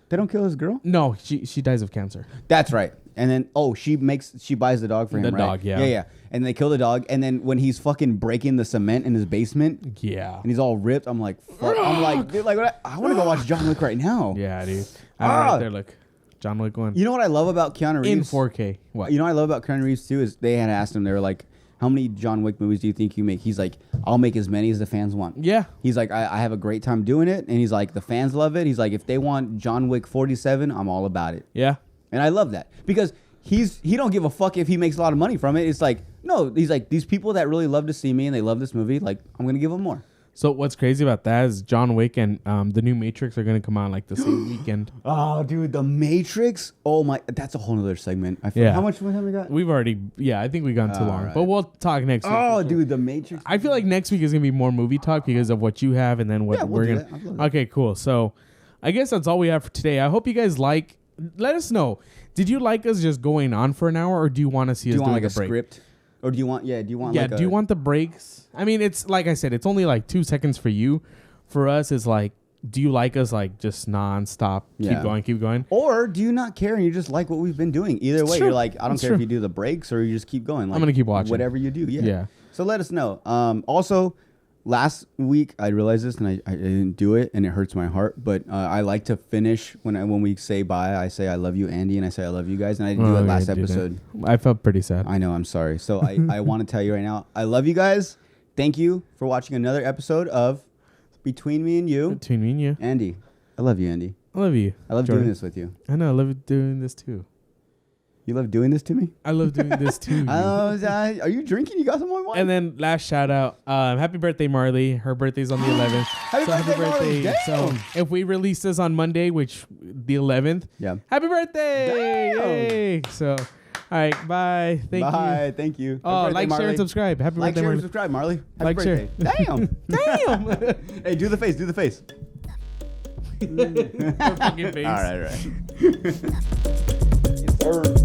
They don't kill his girl? No, she dies of cancer. That's right. And then she buys the dog for him, The right? dog, yeah. Yeah. And they kill the dog, and then when he's fucking breaking the cement in his basement Yeah. and he's all ripped, I'm like, fuck. I'm like, dude, like I want to go watch John Wick right now. Yeah, dude. I have it right there. Look, John Wick 1 You know what I love about Keanu Reeves? in 4K. What? You know what I love about Keanu Reeves too is they had asked him, they were like, how many John Wick movies do you think you make? He's like, I'll make as many as the fans want. Yeah. He's like, I have a great time doing it. And he's like, the fans love it. He's like, if they want John Wick 47, I'm all about it. Yeah. And I love that because he don't give a fuck if he makes a lot of money from it. It's like, no, he's like, these people that really love to see me and they love this movie, like, I'm going to give them more. So what's crazy about that is John Wick and the new Matrix are gonna come out like the same weekend. Oh, dude, The Matrix. Oh my, that's a whole nother segment. Yeah. How much time we got? We've already, I think we've gone too All long, right. but we'll talk next week. Oh, for sure. dude, The Matrix. I feel like next week is gonna be more movie talk because of what you have, and then what Yeah, we'll we're do gonna. that. I'd love that. Okay, cool. So, I guess that's all we have for today. I hope you guys like. Let us know. Did you like us just going on for an hour, or do you want to see Do us you want doing like a break? script? Or do you want, do you want Yeah. like Do you want the breaks? I mean, it's like I said, it's only like 2 seconds for you. For us, it's like, do you like us like just nonstop? Yeah. Keep going. Or do you not care and you just like what we've been doing? Either way, true. you're like, I don't It's care true. if you do the breaks or you just keep going. Like, I'm gonna keep watching. Whatever you do, yeah. Yeah. So let us know. Also, last week I realized this and I didn't do it and it hurts my heart. But I like to finish when we say bye. I say I love you, Andy, and I say I love you guys. And I didn't do it Oh, last yeah, dude, episode. I felt pretty sad. I know. I'm sorry. So I want to tell you right now, I love you guys. Thank you for watching another episode of Between Me and You. Between me and you, Andy, I love you, Andy. I love you. I love Jordan. doing this with you. I know. I love doing this too. You love doing this to me? I love doing this too. you. Are you drinking? You got some more wine? And then last shout out, happy birthday, Marley. Her birthday's on the 11th. Happy birthday, Marley. So Damn. if we release this on Monday, which the 11th, Yeah. happy birthday! Damn. Yay! So, all right, bye. Thank you. Bye. Thank you. Oh, Happy birthday, like, share, Marley. and subscribe. Happy Like, birthday, share, and Marley. subscribe, Marley. Happy Like, share. birthday. Damn. Damn! Hey, do the face. Do the face. Your fucking face. All right. Yes, sir.